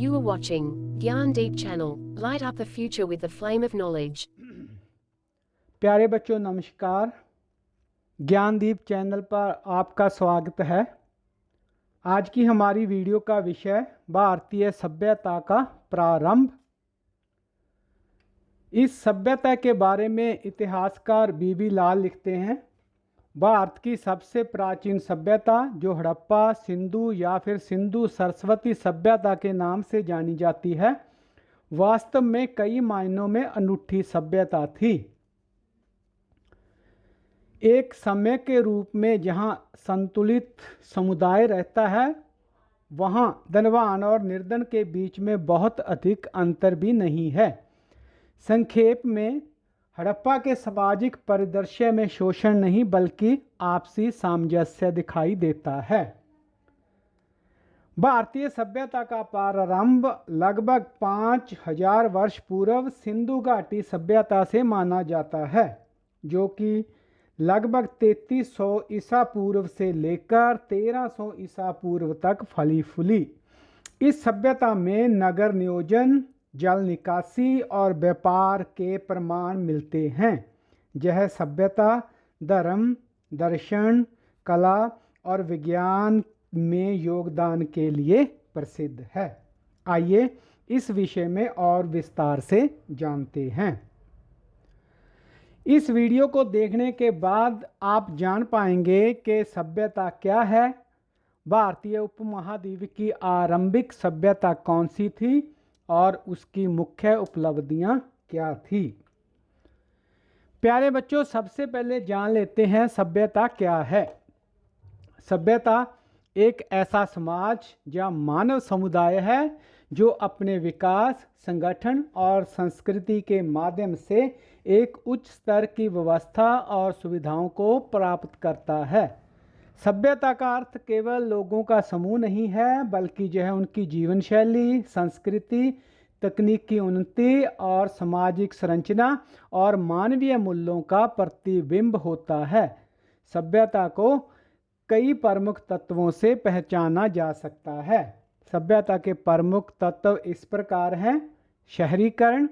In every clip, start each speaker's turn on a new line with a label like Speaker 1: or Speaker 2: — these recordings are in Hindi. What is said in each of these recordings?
Speaker 1: You are watching Gyandeep channel. Light up the future with the flame of knowledge.
Speaker 2: प्यारे बच्चों नमस्कार। ज्ञानदीप चैनल पर आपका स्वागत है। आज की हमारी वीडियो का विषय भारतीय सभ्यता का प्रारंभ। इस सभ्यता के बारे में इतिहासकार बीबी लाल लिखते हैं, भारत की सबसे प्राचीन सभ्यता जो हड़प्पा सिंधु या फिर सिंधु सरस्वती सभ्यता के नाम से जानी जाती है, वास्तव में कई मायनों में अनूठी सभ्यता थी। एक समय के रूप में जहां संतुलित समुदाय रहता है, वहां धनवान और निर्धन के बीच में बहुत अधिक अंतर भी नहीं है। संक्षेप में हड़प्पा के सामाजिक परिदृश्य में शोषण नहीं बल्कि आपसी सामंजस्य दिखाई देता है। भारतीय सभ्यता का प्रारंभ लगभग 5000 वर्ष पूर्व सिंधु घाटी सभ्यता से माना जाता है, जो कि लगभग 3300 ईसा पूर्व से लेकर 1300 ईसा पूर्व तक फली फूली। इस सभ्यता में नगर नियोजन, जल निकासी और व्यापार के प्रमाण मिलते हैं। यह सभ्यता धर्म, दर्शन, कला और विज्ञान में योगदान के लिए प्रसिद्ध है। आइए इस विषय में और विस्तार से जानते हैं। इस वीडियो को देखने के बाद आप जान पाएंगे कि सभ्यता क्या है, भारतीय उपमहाद्वीप की आरंभिक सभ्यता कौन सी थी और उसकी मुख्य उपलब्धियां क्या थी। प्यारे बच्चों, सबसे पहले जान लेते हैं सभ्यता क्या है। सभ्यता एक ऐसा समाज या मानव समुदाय है जो अपने विकास, संगठन और संस्कृति के माध्यम से एक उच्च स्तर की व्यवस्था और सुविधाओं को प्राप्त करता है। सभ्यता का अर्थ केवल लोगों का समूह नहीं है, बल्कि यह उनकी जीवन शैली, संस्कृति, तकनीकी उन्नति और सामाजिक संरचना और मानवीय मूल्यों का प्रतिबिंब होता है। सभ्यता को कई प्रमुख तत्वों से पहचाना जा सकता है। सभ्यता के प्रमुख तत्व इस प्रकार हैं। शहरीकरण।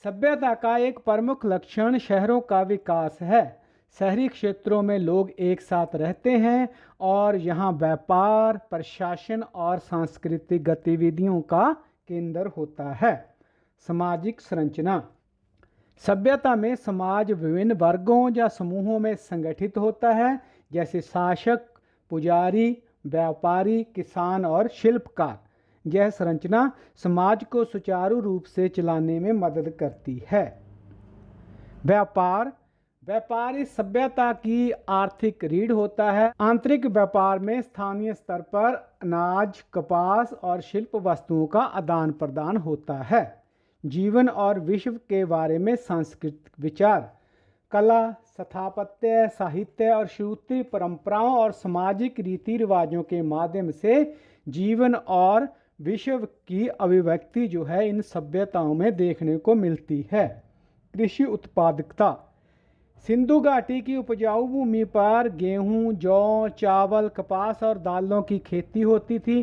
Speaker 2: सभ्यता का एक प्रमुख लक्षण शहरों का विकास है। शहरी क्षेत्रों में लोग एक साथ रहते हैं और यहाँ व्यापार, प्रशासन और सांस्कृतिक गतिविधियों का केंद्र होता है। सामाजिक संरचना। सभ्यता में समाज विभिन्न वर्गों या समूहों में संगठित होता है, जैसे शासक, पुजारी, व्यापारी, किसान और शिल्पकार। यह संरचना समाज को सुचारू रूप से चलाने में मदद करती है। व्यापार। व्यापार इस सभ्यता की आर्थिक रीढ़ होता है। आंतरिक व्यापार में स्थानीय स्तर पर अनाज, कपास और शिल्प वस्तुओं का आदान प्रदान होता है। जीवन और विश्व के बारे में सांस्कृतिक विचार। कला, स्थापत्य, साहित्य और सूत्री परंपराओं और सामाजिक रीति रिवाजों के माध्यम से जीवन और विश्व की अभिव्यक्ति जो है इन सभ्यताओं में देखने को मिलती है। कृषि उत्पादकता। सिंधु घाटी की उपजाऊ भूमि पर गेहूं, जौ, चावल, कपास और दालों की खेती होती थी।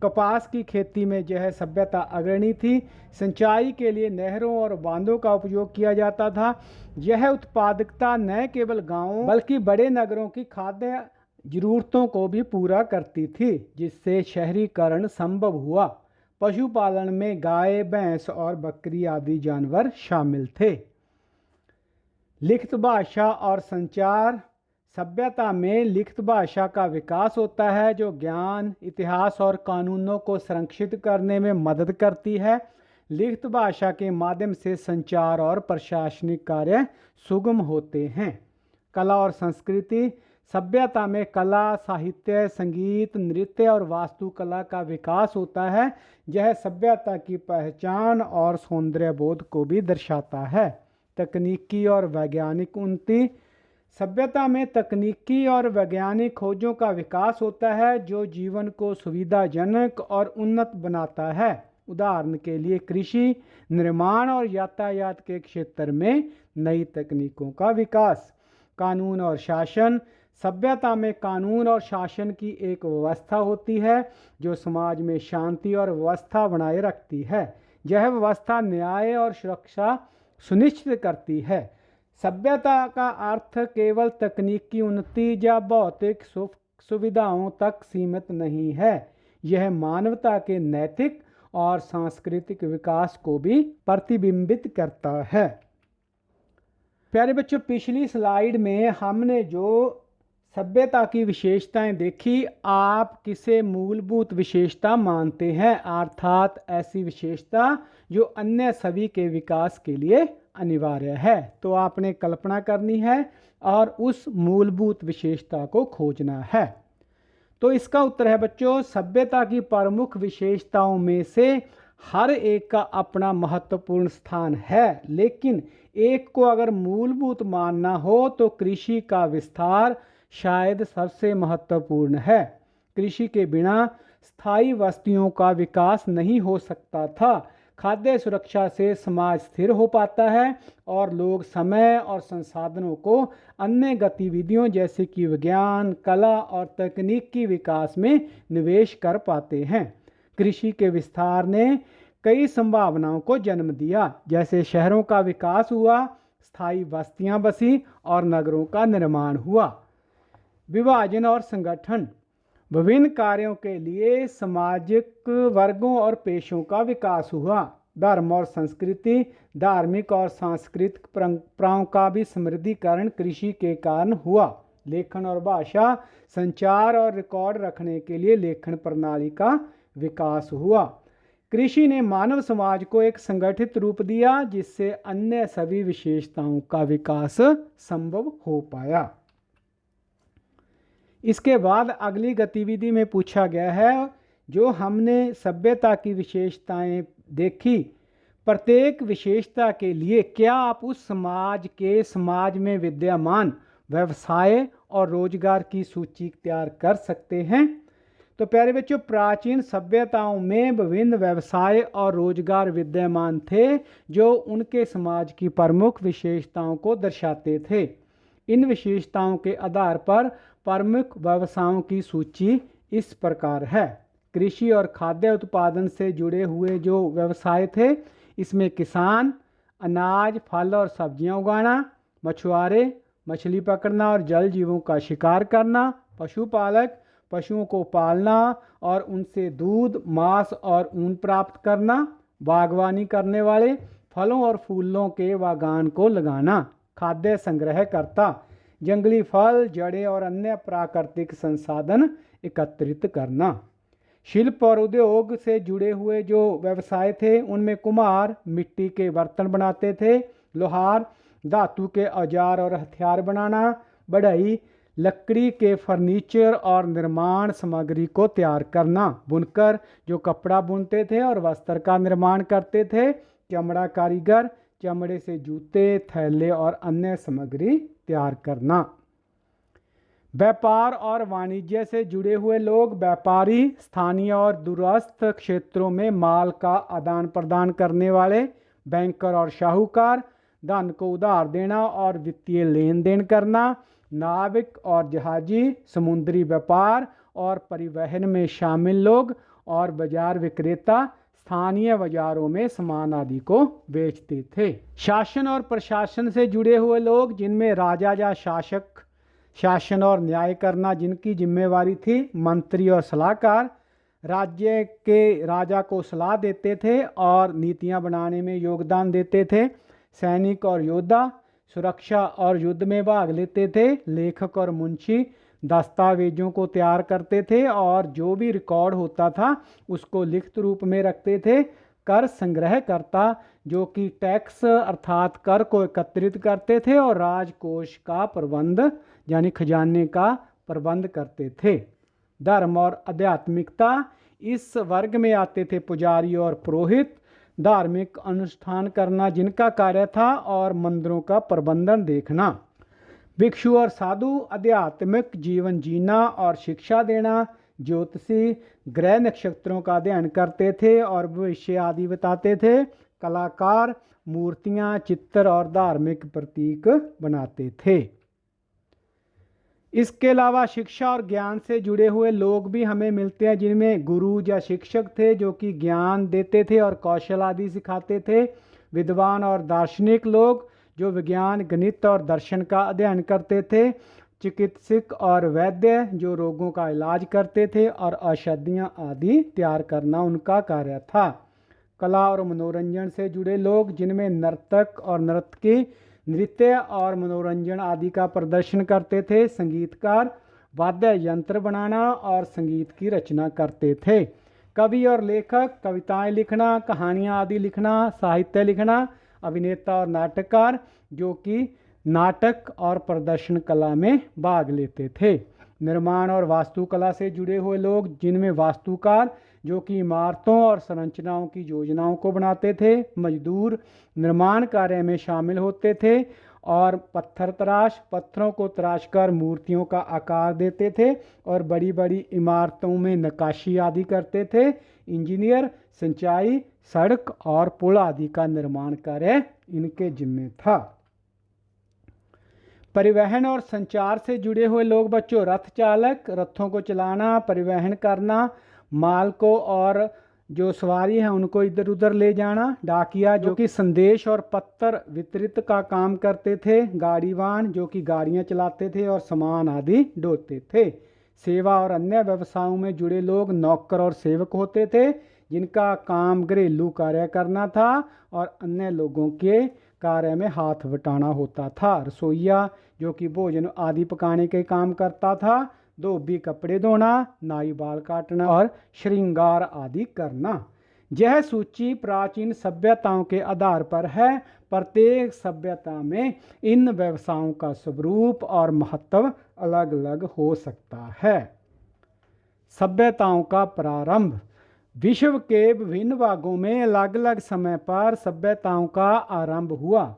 Speaker 2: कपास की खेती में यह सभ्यता अग्रणी थी। सिंचाई के लिए नहरों और बांधों का उपयोग किया जाता था। यह उत्पादकता न केवल गांवों बल्कि बड़े नगरों की खाद्य जरूरतों को भी पूरा करती थी, जिससे शहरीकरण संभव हुआ। पशुपालन में गाय, भैंस और बकरी आदि जानवर शामिल थे। लिखित भाषा और संचार। सभ्यता में लिखित भाषा का विकास होता है, जो ज्ञान, इतिहास और कानूनों को संरक्षित करने में मदद करती है। लिखित भाषा के माध्यम से संचार और प्रशासनिक कार्य सुगम होते हैं। कला और संस्कृति। सभ्यता में कला, साहित्य, संगीत, नृत्य और वास्तुकला का विकास होता है। यह सभ्यता की पहचान और सौंदर्य बोध को भी दर्शाता है। तकनीकी और वैज्ञानिक उन्नति। सभ्यता में तकनीकी और वैज्ञानिक खोजों का विकास होता है, जो जीवन को सुविधाजनक और उन्नत बनाता है। उदाहरण के लिए कृषि, निर्माण और यातायात के क्षेत्र में नई तकनीकों का विकास। कानून और शासन। सभ्यता में कानून और शासन की एक व्यवस्था होती है जो समाज में शांति और व्यवस्था बनाए रखती है। यह व्यवस्था न्याय और सुरक्षा सुनिश्चित करती है। सभ्यता का अर्थ केवल तकनीकी उन्नति या भौतिक सुविधाओं तक सीमित नहीं है, यह मानवता के नैतिक और सांस्कृतिक विकास को भी प्रतिबिंबित करता है। प्यारे बच्चों, पिछली स्लाइड में हमने जो सभ्यता की विशेषताएं देखी, आप किसे मूलभूत विशेषता मानते हैं, अर्थात ऐसी विशेषता जो अन्य सभी के विकास के लिए अनिवार्य है। तो आपने कल्पना करनी है और उस मूलभूत विशेषता को खोजना है। तो इसका उत्तर है बच्चों, सभ्यता की प्रमुख विशेषताओं में से हर एक का अपना महत्वपूर्ण स्थान है, लेकिन एक को अगर मूलभूत मानना हो तो कृषि का विस्तार शायद सबसे महत्वपूर्ण है। कृषि के बिना स्थायी बस्तियों का विकास नहीं हो सकता था। खाद्य सुरक्षा से समाज स्थिर हो पाता है और लोग समय और संसाधनों को अन्य गतिविधियों जैसे कि विज्ञान, कला और तकनीक की विकास में निवेश कर पाते हैं। कृषि के विस्तार ने कई संभावनाओं को जन्म दिया, जैसे शहरों का विकास हुआ, स्थायी बस्तियां बसी और नगरों का निर्माण हुआ। विभाजन और संगठन, विभिन्न कार्यों के लिए सामाजिक वर्गों और पेशों का विकास हुआ। धर्म और संस्कृति, धार्मिक और सांस्कृतिक परंपराओं का भी समृद्धिकरण कृषि के कारण हुआ। लेखन और भाषा, संचार और रिकॉर्ड रखने के लिए लेखन प्रणाली का विकास हुआ। कृषि ने मानव समाज को एक संगठित रूप दिया जिससे अन्य सभी विशेषताओं का विकास संभव हो पाया। इसके बाद अगली गतिविधि में पूछा गया है, जो हमने सभ्यता की विशेषताएं देखी, प्रत्येक विशेषता के लिए क्या आप उस समाज में विद्यमान व्यवसाय और रोजगार की सूची तैयार कर सकते हैं। तो प्यारे बच्चों, प्राचीन सभ्यताओं में विभिन्न व्यवसाय और रोजगार विद्यमान थे जो उनके समाज की प्रमुख विशेषताओं को दर्शाते थे। इन विशेषताओं के आधार पर प्रमुख व्यवसायों की सूची इस प्रकार है। कृषि और खाद्य उत्पादन से जुड़े हुए जो व्यवसाय थे, इसमें किसान अनाज, फल और सब्जियां उगाना, मछुआरे मछली पकड़ना और जल जीवों का शिकार करना, पशुपालक पशुओं को पालना और उनसे दूध, मांस और ऊन प्राप्त करना, बागवानी करने वाले फलों और फूलों के बागान को लगाना, खाद्य संग्रहकर्ता जंगली फल, जड़ें और अन्य प्राकृतिक संसाधन एकत्रित करना। शिल्प और उद्योग से जुड़े हुए जो व्यवसाय थे, उनमें कुम्हार मिट्टी के बर्तन बनाते थे, लोहार धातु के औजार और हथियार बनाना, बढ़ई लकड़ी के फर्नीचर और निर्माण सामग्री को तैयार करना, बुनकर जो कपड़ा बुनते थे और वस्त्र का निर्माण करते थे, चमड़ा कारीगर चमड़े से जूते, थैले और अन्य सामग्री तैयार करना। व्यापार और वाणिज्य से जुड़े हुए लोग, व्यापारी स्थानीय और दूरस्थ क्षेत्रों में माल का आदान प्रदान करने वाले, बैंकर और साहूकार धन को उधार देना और वित्तीय लेन देन करना, नाविक और जहाजी समुद्री व्यापार और परिवहन में शामिल लोग, और बाजार विक्रेता स्थानीय बाजारों में सामान आदि को बेचते थे। शासन और प्रशासन से जुड़े हुए लोग, जिनमें राजा या शासक शासन और न्याय करना जिनकी जिम्मेवारी थी, मंत्री और सलाहकार राज्य के राजा को सलाह देते थे और नीतियां बनाने में योगदान देते थे, सैनिक और योद्धा सुरक्षा और युद्ध में भाग लेते थे, लेखक और मुंशी दस्तावेजों को तैयार करते थे और जो भी रिकॉर्ड होता था उसको लिखित रूप में रखते थे, कर संग्रहकर्ता जो कि टैक्स अर्थात कर को एकत्रित करते थे और राजकोष का प्रबंध यानी खजाने का प्रबंध करते थे। धर्म और आध्यात्मिकता इस वर्ग में आते थे पुजारी और पुरोहित, धार्मिक अनुष्ठान करना जिनका कार्य था, और मंदिरों का प्रबंधन देखना। भिक्षु और साधु आध्यात्मिक जीवन जीना और शिक्षा देना, ज्योतिषी ग्रह नक्षत्रों का अध्ययन करते थे और भविष्य आदि बताते थे, कलाकार मूर्तियां, चित्र और धार्मिक प्रतीक बनाते थे। इसके अलावा शिक्षा और ज्ञान से जुड़े हुए लोग भी हमें मिलते हैं, जिनमें गुरु या शिक्षक थे जो कि ज्ञान देते थे और कौशल आदि सिखाते थे। विद्वान और दार्शनिक लोग जो विज्ञान, गणित और दर्शन का अध्ययन करते थे। चिकित्सक और वैद्य जो रोगों का इलाज करते थे और औषधियाँ आदि तैयार करना उनका कार्य था। कला और मनोरंजन से जुड़े लोग, जिनमें नर्तक और नर्तकी नृत्य और मनोरंजन आदि का प्रदर्शन करते थे। संगीतकार वाद्य यंत्र बनाना और संगीत की रचना करते थे। कवि और लेखक कविताएं लिखना, कहानियां आदि लिखना, साहित्य लिखना। अभिनेता और नाटककार जो कि नाटक और प्रदर्शन कला में भाग लेते थे। निर्माण और वास्तुकला से जुड़े हुए लोग, जिनमें वास्तुकार जो कि इमारतों और संरचनाओं की योजनाओं को बनाते थे। मजदूर निर्माण कार्य में शामिल होते थे और पत्थर तराश, पत्थरों को तराश कर मूर्तियों का आकार देते थे और बड़ी बड़ी इमारतों में नक्काशी आदि करते थे। इंजीनियर सिंचाई, सड़क और पुल आदि का निर्माण कार्य इनके जिम्मे था। परिवहन और संचार से जुड़े हुए लोग बच्चों, रथ चालक, रथों को चलाना, परिवहन करना, माल को और जो सवारी हैं उनको इधर उधर ले जाना। डाकिया जो कि संदेश और पत्र वितरित का काम करते थे। गाड़ीवान जो कि गाड़ियां चलाते थे और सामान आदि ढोते थे। सेवा और अन्य व्यवसायों में जुड़े लोग नौकर और सेवक होते थे, जिनका काम घरेलू कार्य करना था और अन्य लोगों के कार्य में हाथ बटाना होता था। रसोइया जो कि भोजन आदि पकाने के काम करता था। धोबी कपड़े धोना, नाई बाल काटना और श्रृंगार आदि करना। यह सूची प्राचीन सभ्यताओं के आधार पर है। प्रत्येक सभ्यता में इन व्यवसायों का स्वरूप और महत्व अलग अलग हो सकता है। सभ्यताओं का प्रारंभ। विश्व के विभिन्न भागों में अलग अलग समय पर सभ्यताओं का आरंभ हुआ।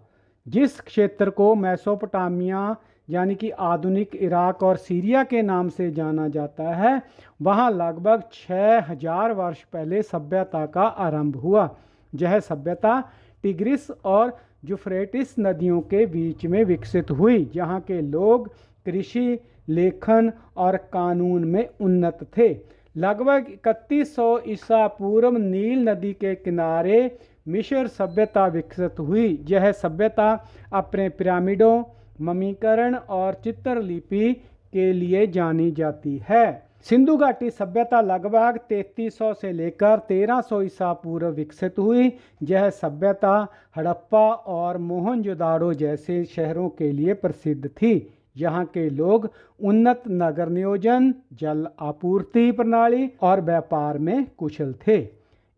Speaker 2: जिस क्षेत्र को मेसोपोटामिया यानी कि आधुनिक इराक और सीरिया के नाम से जाना जाता है, वहाँ लगभग 6000 वर्ष पहले सभ्यता का आरंभ हुआ। यह सभ्यता टिग्रिस और यूफ्रेटिस नदियों के बीच में विकसित हुई, जहाँ के लोग कृषि, लेखन और कानून में उन्नत थे। लगभग 3100 ईसा पूर्व नील नदी के किनारे मिस्र सभ्यता विकसित हुई। यह सभ्यता अपने पिरामिडों, ममीकरण और चित्रलिपि के लिए जानी जाती है। सिंधु घाटी सभ्यता लगभग 3300 से लेकर 1300 ईसा पूर्व विकसित हुई। यह सभ्यता हड़प्पा और मोहनजोदाड़ो जैसे शहरों के लिए प्रसिद्ध थी। यहाँ के लोग उन्नत नगर नियोजन, जल आपूर्ति प्रणाली और व्यापार में कुशल थे।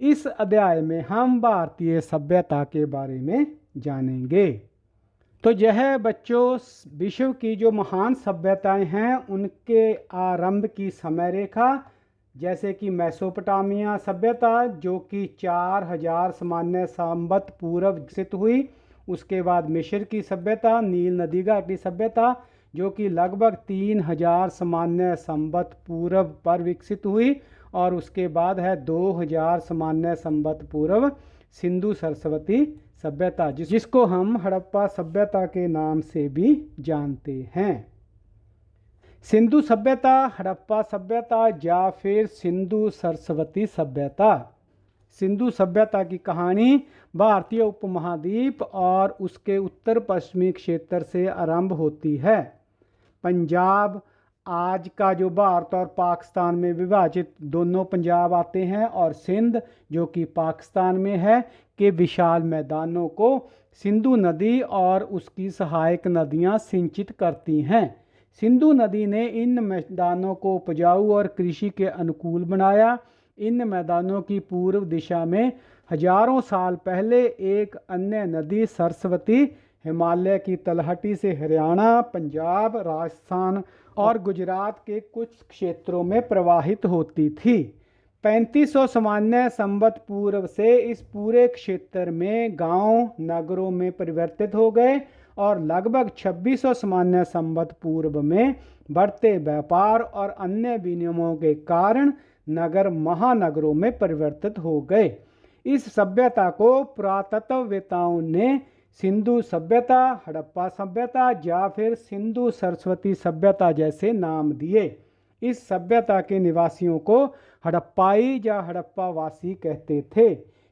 Speaker 2: इस अध्याय में हम भारतीय सभ्यता के बारे में जानेंगे। तो यह बच्चों विश्व की जो महान सभ्यताएं हैं उनके आरंभ की समय रेखा, जैसे कि मेसोपोटामिया सभ्यता जो कि 4000 सामान्य संवत पूर्व विकसित हुई। उसके बाद मिस्र की सभ्यता, नील नदी घाटी सभ्यता जो कि लगभग 3000 सामान्य संवत पूर्व पर विकसित हुई। और उसके बाद है 2000 सामान्य संवत पूर्व सिंधु सरस्वती सभ्यता, जिसको हम हड़प्पा सभ्यता के नाम से भी जानते हैं। सिंधु सभ्यता, हड़प्पा सभ्यता या फिर सिंधु सरस्वती सभ्यता। सिंधु सभ्यता की कहानी भारतीय उपमहाद्वीप और उसके उत्तर पश्चिमी क्षेत्र से आरंभ होती है। पंजाब, आज का जो भारत और पाकिस्तान में विभाजित दोनों पंजाब आते हैं, और सिंध जो कि पाकिस्तान में है, के विशाल मैदानों को सिंधु नदी और उसकी सहायक नदियां सिंचित करती हैं। सिंधु नदी ने इन मैदानों को उपजाऊ और कृषि के अनुकूल बनाया। इन मैदानों की पूर्व दिशा में हजारों साल पहले एक अन्य नदी सरस्वती हिमालय की तलहटी से हरियाणा, पंजाब, राजस्थान और गुजरात के कुछ क्षेत्रों में प्रवाहित होती थी। 3500 सामान्य संवत पूर्व से इस पूरे क्षेत्र में गांव नगरों में परिवर्तित हो गए और लगभग 2600 सामान्य संवत पूर्व में बढ़ते व्यापार और अन्य विनियमों के कारण नगर महानगरों में परिवर्तित हो गए। इस सभ्यता को पुरातत्ववेताओं ने सिंधु सभ्यता, हड़प्पा सभ्यता या फिर सिंधु सरस्वती सभ्यता जैसे नाम दिए। इस सभ्यता के निवासियों को हड़प्पाई या हड़प्पावासी कहते थे।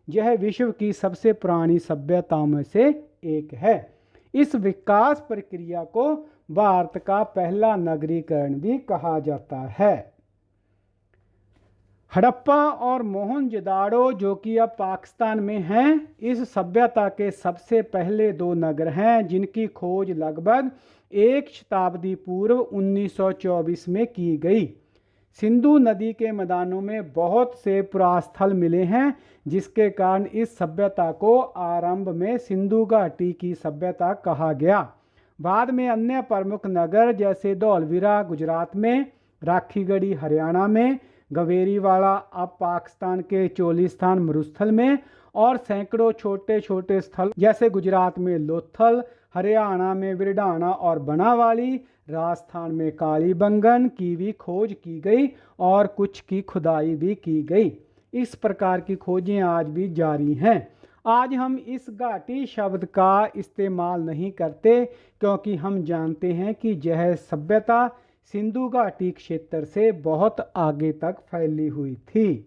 Speaker 2: यह विश्व की सबसे पुरानी सभ्यताओं में से एक है। इस विकास प्रक्रिया को भारत का पहला नगरीकरण भी कहा जाता है। हड़प्पा और मोहनजोदाड़ो जो कि अब पाकिस्तान में हैं, इस सभ्यता के सबसे पहले दो नगर हैं जिनकी खोज लगभग एक शताब्दी पूर्व 1924 में की गई। सिंधु नदी के मैदानों में बहुत से पुरास्थल मिले हैं, जिसके कारण इस सभ्यता को आरंभ में सिंधु घाटी की सभ्यता कहा गया। बाद में अन्य प्रमुख नगर जैसे धौलवीरा गुजरात में, राखीगढ़ी हरियाणा में, गवेरीवाला अब पाकिस्तान के चोलिस्तान मरुस्थल में और सैकड़ों छोटे छोटे स्थल जैसे गुजरात में लोथल, हरियाणा में विरडाना और बनावाली, राजस्थान में कालीबंगन की भी खोज की गई और कुछ की खुदाई भी की गई। इस प्रकार की खोजें आज भी जारी हैं। आज हम इस घाटी शब्द का इस्तेमाल नहीं करते क्योंकि हम जानते हैं कि यह सभ्यता सिंधु घाटी क्षेत्र से बहुत आगे तक फैली हुई थी।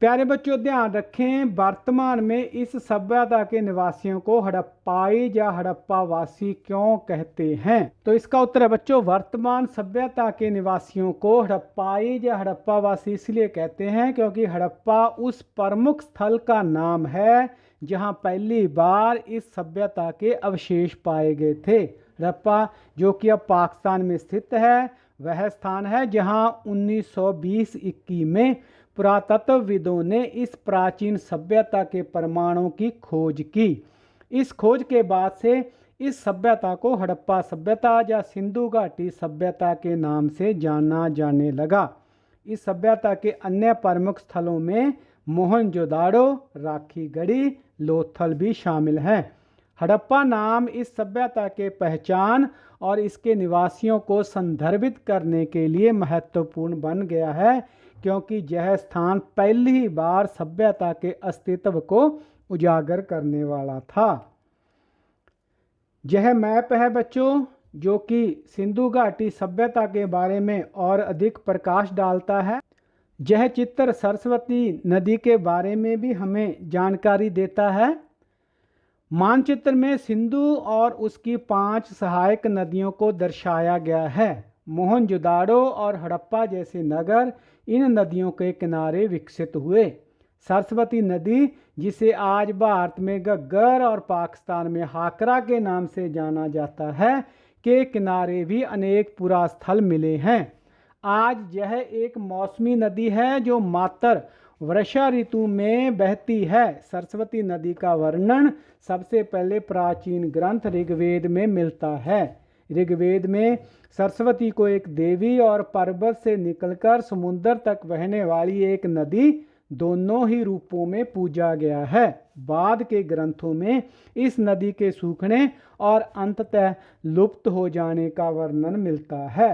Speaker 2: प्यारे बच्चों ध्यान रखें, वर्तमान में इस सभ्यता के निवासियों को हड़प्पाई या हड़प्पावासी क्यों कहते हैं? तो इसका उत्तर है बच्चों, वर्तमान सभ्यता के निवासियों को हड़प्पाई या हड़प्पावासी इसलिए कहते हैं क्योंकि हड़प्पा उस प्रमुख स्थल का नाम है जहां पहली बार इस सभ्यता के अवशेष पाए गए थे। हड़प्पा जो कि अब पाकिस्तान में स्थित है, वह स्थान है जहां 1920-21 में पुरातत्वविदों ने इस प्राचीन सभ्यता के प्रमाणों की खोज की। इस खोज के बाद से इस सभ्यता को हड़प्पा सभ्यता या सिंधु घाटी सभ्यता के नाम से जाना जाने लगा। इस सभ्यता के अन्य प्रमुख स्थलों में मोहनजोदाड़ो, राखीगढ़ी, लोथल भी शामिल हैं। हड़प्पा नाम इस सभ्यता के पहचान और इसके निवासियों को संदर्भित करने के लिए महत्वपूर्ण बन गया है क्योंकि यह स्थान पहली बार सभ्यता के अस्तित्व को उजागर करने वाला था। यह मैप है बच्चों जो कि सिंधु घाटी सभ्यता के बारे में और अधिक प्रकाश डालता है। यह चित्र सरस्वती नदी के बारे में भी हमें जानकारी देता है। मानचित्र में सिंधु और उसकी 5 सहायक नदियों को दर्शाया गया है। मोहनजोदाड़ो और हड़प्पा जैसे नगर इन नदियों के किनारे विकसित हुए। सरस्वती नदी, जिसे आज भारत में घग्गर और पाकिस्तान में हाकरा के नाम से जाना जाता है, के किनारे भी अनेक पुरास्थल मिले हैं। आज यह एक मौसमी नदी है जो मात्र वर्षा ऋतु में बहती है। सरस्वती नदी का वर्णन सबसे पहले प्राचीन ग्रंथ ऋग्वेद में मिलता है। ऋग्वेद में सरस्वती को एक देवी और पर्वत से निकलकर समुद्र तक बहने वाली एक नदी दोनों ही रूपों में पूजा गया है। बाद के ग्रंथों में इस नदी के सूखने और अंततः लुप्त हो जाने का वर्णन मिलता है।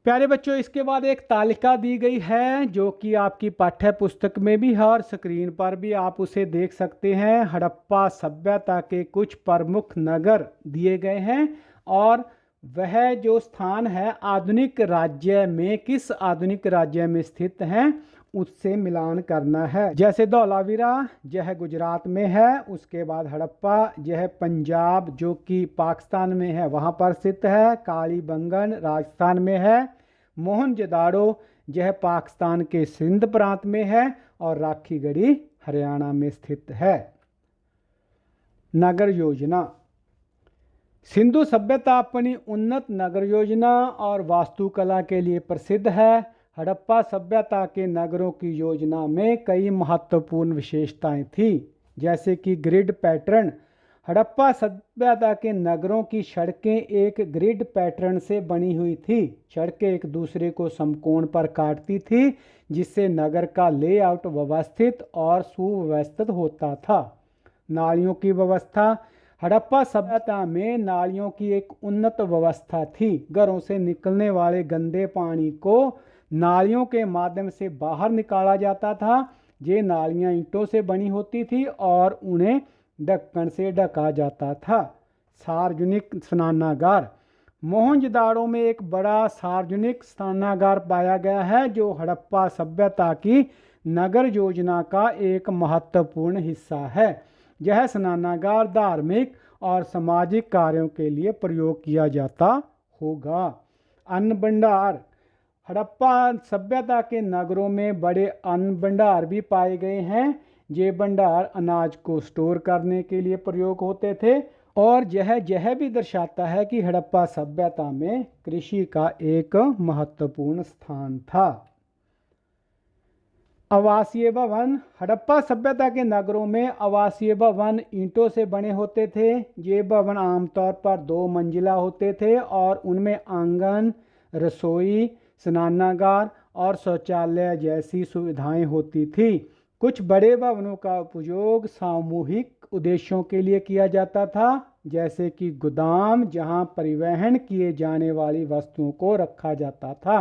Speaker 2: प्यारे बच्चों, इसके बाद एक तालिका दी गई है जो कि आपकी पाठ्य पुस्तक में भी है और स्क्रीन पर भी आप उसे देख सकते हैं। हड़प्पा सभ्यता के कुछ प्रमुख नगर दिए गए हैं और वह जो स्थान है आधुनिक राज्य में किस आधुनिक राज्य में स्थित हैं उससे मिलान करना है। जैसे धौलावीरा यह गुजरात में है, उसके बाद हड़प्पा यह पंजाब जो कि पाकिस्तान में है वहाँ पर स्थित है, कालीबंगन राजस्थान में है, मोहनजोदाड़ो यह पाकिस्तान के सिंध प्रांत में है और राखीगढ़ी हरियाणा में स्थित है। नगर योजना। सिंधु सभ्यता अपनी उन्नत नगर योजना और वास्तुकला के लिए प्रसिद्ध है। हड़प्पा सभ्यता के नगरों की योजना में कई महत्वपूर्ण विशेषताएं थीं, जैसे कि ग्रिड पैटर्न। हड़प्पा सभ्यता के नगरों की सड़कें एक ग्रिड पैटर्न से बनी हुई थी। सड़कें एक दूसरे को समकोण पर काटती थी, जिससे नगर का लेआउट व्यवस्थित और सुव्यवस्थित होता था। नालियों की व्यवस्था। हड़प्पा सभ्यता में नालियों की एक उन्नत व्यवस्था थी। घरों से निकलने वाले गंदे पानी को नालियों के माध्यम से बाहर निकाला जाता था। ये नालियाँ ईंटों से बनी होती थी और उन्हें ढक्कन से ढका जाता था। सार्वजनिक स्नानागार। मोहनजोदाड़ो में एक बड़ा सार्वजनिक स्नानागार पाया गया है जो हड़प्पा सभ्यता की नगर योजना का एक महत्वपूर्ण हिस्सा है। यह स्नानागार धार्मिक और सामाजिक कार्यों के लिए प्रयोग किया जाता होगा। अन्न भंडार। हड़प्पा सभ्यता के नगरों में बड़े अन्न भंडार भी पाए गए हैं। ये भंडार अनाज को स्टोर करने के लिए प्रयोग होते थे और यह भी दर्शाता है कि हड़प्पा सभ्यता में कृषि का एक महत्वपूर्ण स्थान था। आवासीय भवन। हड़प्पा सभ्यता के नगरों में आवासीय भवन ईंटों से बने होते थे। ये भवन आमतौर पर 2 मंजिला होते थे और उनमें आंगन, रसोई, स्नानागार और शौचालय जैसी सुविधाएं होती थी। कुछ बड़े भवनों का उपयोग सामूहिक उद्देश्यों के लिए किया जाता था, जैसे कि गोदाम जहां परिवहन किए जाने वाली वस्तुओं को रखा जाता था।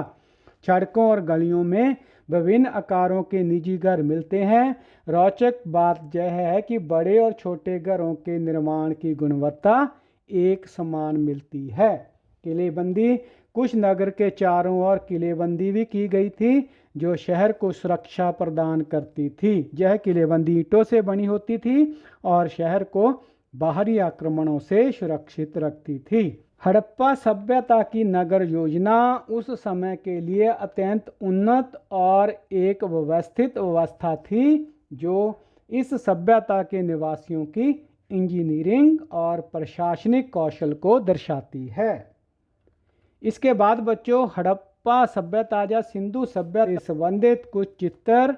Speaker 2: सड़कों और गलियों में विभिन्न आकारों के निजी घर मिलते हैं। रोचक बात यह है कि बड़े और छोटे घरों के निर्माण की गुणवत्ता एक समान मिलती है। किलेबंदी। कुछ नगर के चारों ओर किलेबंदी भी की गई थी जो शहर को सुरक्षा प्रदान करती थी। यह किलेबंदी ईंटों से बनी होती थी और शहर को बाहरी आक्रमणों से सुरक्षित रखती थी। हड़प्पा सभ्यता की नगर योजना उस समय के लिए अत्यंत उन्नत और एक व्यवस्थित व्यवस्था थी जो इस सभ्यता के निवासियों की इंजीनियरिंग और प्रशासनिक कौशल को दर्शाती है। इसके बाद बच्चों हड़प्पा सभ्यता या सिंधु सभ्यता से संबंधित कुछ चित्र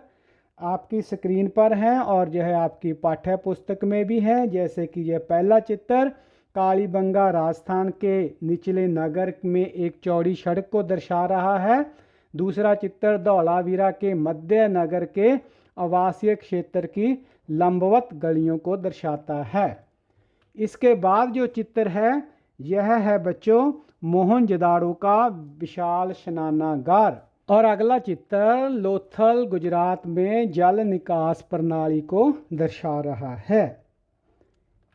Speaker 2: आपकी स्क्रीन पर हैं और यह आपकी पाठ्य पुस्तक में भी है। जैसे कि यह पहला चित्र कालीबंगा राजस्थान के निचले नगर में एक चौड़ी सड़क को दर्शा रहा है। दूसरा चित्र धौलावीरा के मध्य नगर के आवासीय क्षेत्र की लंबवत गलियों को दर्शाता है। इसके बाद जो चित्र है यह है बच्चों मोहनजोदाड़ो का विशाल स्नानागार। और अगला चित्र लोथल गुजरात में जल निकास प्रणाली को दर्शा रहा है।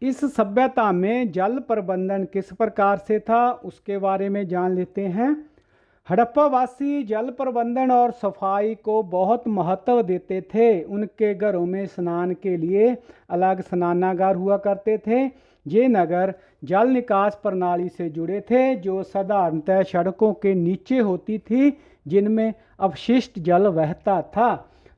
Speaker 2: इस सभ्यता में जल प्रबंधन किस प्रकार से था उसके बारे में जान लेते हैं। हड़प्पा वासी जल प्रबंधन और सफाई को बहुत महत्व देते थे। उनके घरों में स्नान के लिए अलग स्नानागार हुआ करते थे। ये नगर जल निकास प्रणाली से जुड़े थे जो साधारणतः सड़कों के नीचे होती थी जिनमें अपशिष्ट जल बहता था।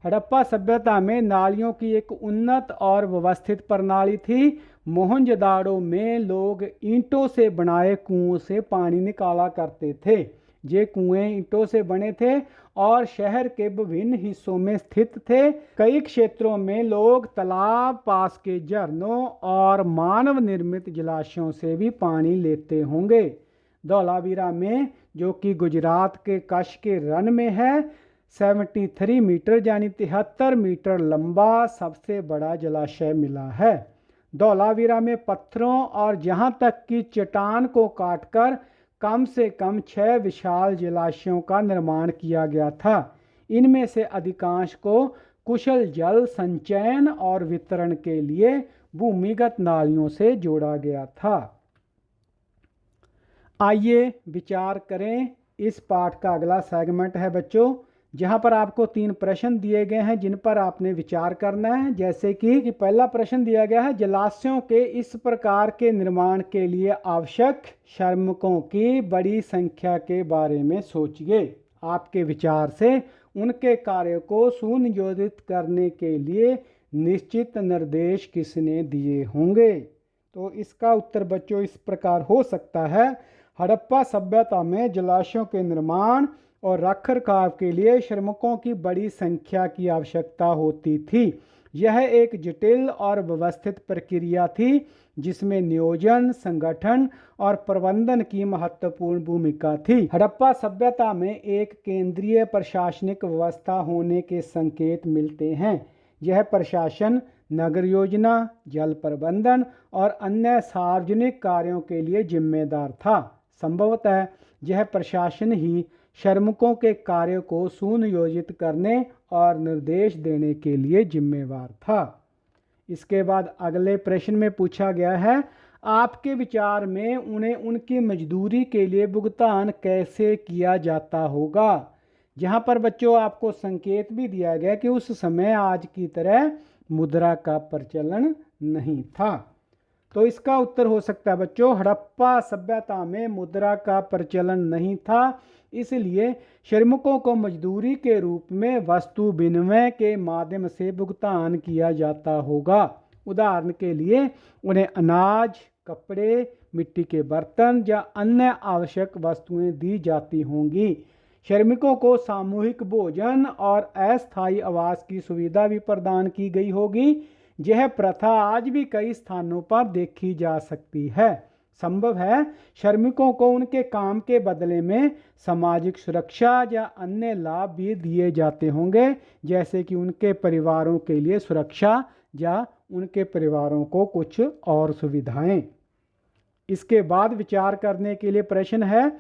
Speaker 2: हड़प्पा सभ्यता में नालियों की एक उन्नत और व्यवस्थित प्रणाली थी। मोहनजोदाड़ो में लोग ईंटों से बनाए कुओं से पानी निकाला करते थे। ये कुएं ईंटों से बने थे और शहर के विभिन्न हिस्सों में स्थित थे। कई क्षेत्रों में लोग तालाब, पास के झरनों और मानव निर्मित जलाशयों से भी पानी लेते होंगे। धौलावीरा में जो कि गुजरात के कच्छ के रण में है 73 मीटर यानी 73 मीटर लंबा सबसे बड़ा जलाशय मिला है। धौलावीरा में पत्थरों और जहां तक कि चट्टान को काटकर कम से कम 6 विशाल जलाशयों का निर्माण किया गया था। इनमें से अधिकांश को कुशल जल संचयन और वितरण के लिए भूमिगत नालियों से जोड़ा गया था। आइए विचार करें। इस पाठ का अगला सेगमेंट है बच्चों जहां पर आपको 3 प्रश्न दिए गए हैं जिन पर आपने विचार करना है। जैसे कि पहला प्रश्न दिया गया है जलाशयों के इस प्रकार के निर्माण के लिए आवश्यक श्रमिकों की बड़ी संख्या के बारे में सोचिए। आपके विचार से उनके कार्य को सुनियोजित करने के लिए निश्चित निर्देश किसने दिए होंगे। तो इसका उत्तर बच्चों इस प्रकार हो सकता है। हड़प्पा सभ्यता में जलाशयों के निर्माण और रखरखाव के लिए श्रमिकों की बड़ी संख्या की आवश्यकता होती थी। यह एक जटिल और व्यवस्थित प्रक्रिया थी जिसमें नियोजन, संगठन और प्रबंधन की महत्वपूर्ण भूमिका थी। हड़प्पा सभ्यता में एक केंद्रीय प्रशासनिक व्यवस्था होने के संकेत मिलते हैं। यह प्रशासन नगर योजना, जल प्रबंधन और अन्य सार्वजनिक कार्यों के लिए जिम्मेदार था। संभवतः यह प्रशासन ही श्रमिकों के कार्य को सुनियोजित करने और निर्देश देने के लिए जिम्मेवार था। इसके बाद अगले प्रश्न में पूछा गया है, आपके विचार में उन्हें उनकी मजदूरी के लिए भुगतान कैसे किया जाता होगा। जहाँ पर बच्चों आपको संकेत भी दिया गया कि उस समय आज की तरह मुद्रा का प्रचलन नहीं था। तो इसका उत्तर हो सकता है बच्चों, हड़प्पा सभ्यता में मुद्रा का प्रचलन नहीं था, इसलिए श्रमिकों को मजदूरी के रूप में वस्तु विनिमय के माध्यम से भुगतान किया जाता होगा। उदाहरण के लिए उन्हें अनाज, कपड़े, मिट्टी के बर्तन या अन्य आवश्यक वस्तुएं दी जाती होंगी। श्रमिकों को सामूहिक भोजन और अस्थायी आवास की सुविधा भी प्रदान की गई होगी। यह प्रथा आज भी कई स्थानों पर देखी जा सकती है। संभव है श्रमिकों को उनके काम के बदले में सामाजिक सुरक्षा या अन्य लाभ भी दिए जाते होंगे, जैसे कि उनके परिवारों के लिए सुरक्षा या उनके परिवारों को कुछ और सुविधाएं। इसके बाद विचार करने के लिए प्रश्न है,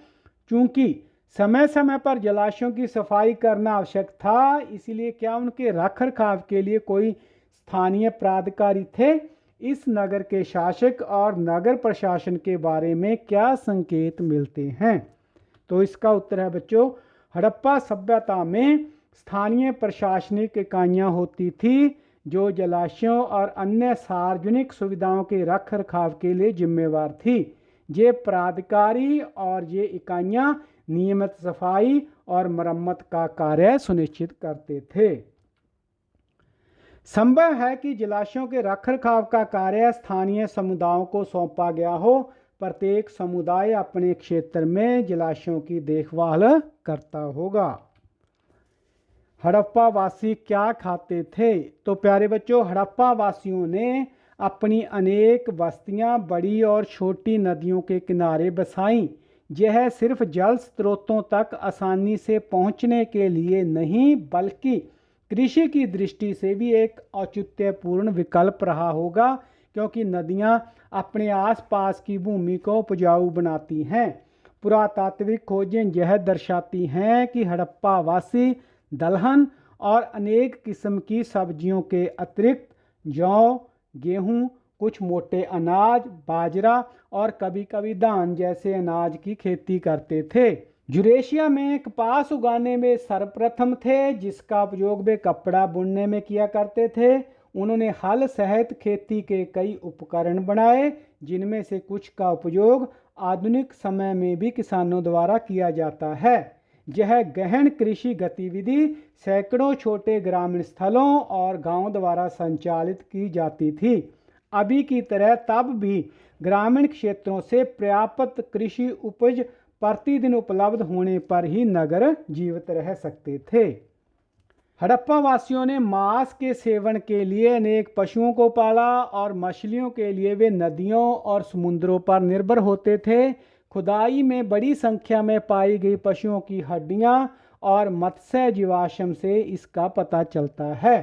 Speaker 2: चूंकि समय समय पर जलाशयों की सफाई करना आवश्यक था, इसलिए क्या उनके रखरखाव के लिए कोई स्थानीय प्राधिकारी थे। इस नगर के शासक और नगर प्रशासन के बारे में क्या संकेत मिलते हैं। तो इसका उत्तर है बच्चों, हड़प्पा सभ्यता में स्थानीय प्रशासनिक इकाइयाँ होती थी जो जलाशयों और अन्य सार्वजनिक सुविधाओं के रखरखाव के लिए जिम्मेवार थी। ये प्राधिकारी और ये इकाइयाँ नियमित सफाई और मरम्मत का कार्य सुनिश्चित करते थे। संभव है कि जलाशयों के रखरखाव का कार्य स्थानीय समुदायों को सौंपा गया हो। प्रत्येक समुदाय अपने क्षेत्र में जलाशयों की देखभाल करता होगा। हड़प्पा वासी क्या खाते थे। तो प्यारे बच्चों, हड़प्पा वासियों ने अपनी अनेक बस्तियां बड़ी और छोटी नदियों के किनारे बसाईं। यह सिर्फ जल स्रोतों तक आसानी से पहुंचने के लिए नहीं, बल्कि कृषि की दृष्टि से भी एक औचित्यपूर्ण विकल्प रहा होगा, क्योंकि नदियां अपने आसपास की भूमि को उपजाऊ बनाती हैं। पुरातात्विक खोजें यह दर्शाती हैं कि हड़प्पा वासी दलहन और अनेक किस्म की सब्जियों के अतिरिक्त जौ, गेहूं, कुछ मोटे अनाज, बाजरा और कभी कभी धान जैसे अनाज की खेती करते थे। यूरेशिया में कपास उगाने में सर्वप्रथम थे, जिसका उपयोग वे कपड़ा बुनने में किया करते थे। उन्होंने हल सहित खेती के कई उपकरण बनाए, जिनमें से कुछ का उपयोग आधुनिक समय में भी किसानों द्वारा किया जाता है। यह गहन कृषि गतिविधि सैकड़ों छोटे ग्रामीण स्थलों और गांवों द्वारा संचालित की जाती थी। अभी की तरह तब भी ग्रामीण क्षेत्रों से पर्याप्त कृषि उपज प्रतिदिन उपलब्ध होने पर ही नगर जीवित रह सकते थे। हड़प्पा वासियों ने मांस के सेवन के लिए अनेक पशुओं को पाला और मछलियों के लिए वे नदियों और समुद्रों पर निर्भर होते थे। खुदाई में बड़ी संख्या में पाई गई पशुओं की हड्डियां और मत्स्य जीवाश्म से इसका पता चलता है।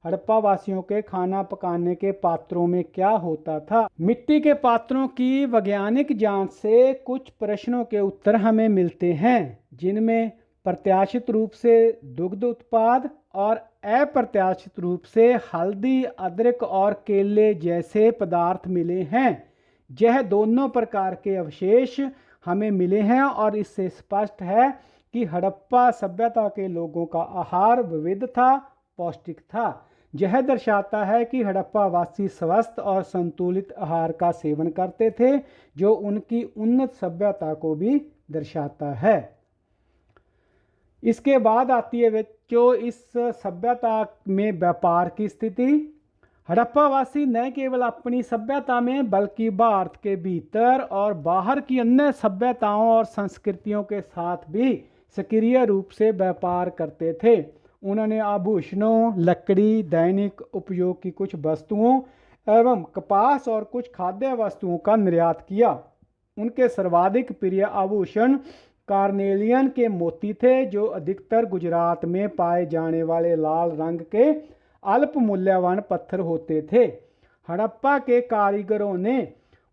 Speaker 2: हड़प्पा वासियों के खाना पकाने के पात्रों में क्या होता था। मिट्टी के पात्रों की वैज्ञानिक जांच से कुछ प्रश्नों के उत्तर हमें मिलते हैं, जिनमें प्रत्याशित रूप से दुग्ध उत्पाद और अप्रत्याशित रूप से हल्दी, अदरक और केले जैसे पदार्थ मिले हैं। यह दोनों प्रकार के अवशेष हमें मिले हैं और इससे स्पष्ट है कि हड़प्पा सभ्यता के लोगों का आहार विविध था, पौष्टिक था। यह दर्शाता है कि हड़प्पा वासी स्वस्थ और संतुलित आहार का सेवन करते थे, जो उनकी उन्नत सभ्यता को भी दर्शाता है। इसके बाद आती है बच्चों इस सभ्यता में व्यापार की स्थिति। हड़प्पा वासी न केवल अपनी सभ्यता में बल्कि भारत के भीतर और बाहर की अन्य सभ्यताओं और संस्कृतियों के साथ भी सक्रिय रूप से व्यापार करते थे। उन्होंने आभूषणों, लकड़ी, दैनिक उपयोग की कुछ वस्तुओं एवं कपास और कुछ खाद्य वस्तुओं का निर्यात किया। उनके सर्वाधिक प्रिय आभूषण कार्नेलियन के मोती थे, जो अधिकतर गुजरात में पाए जाने वाले लाल रंग के अल्प मूल्यवान पत्थर होते थे। हड़प्पा के कारीगरों ने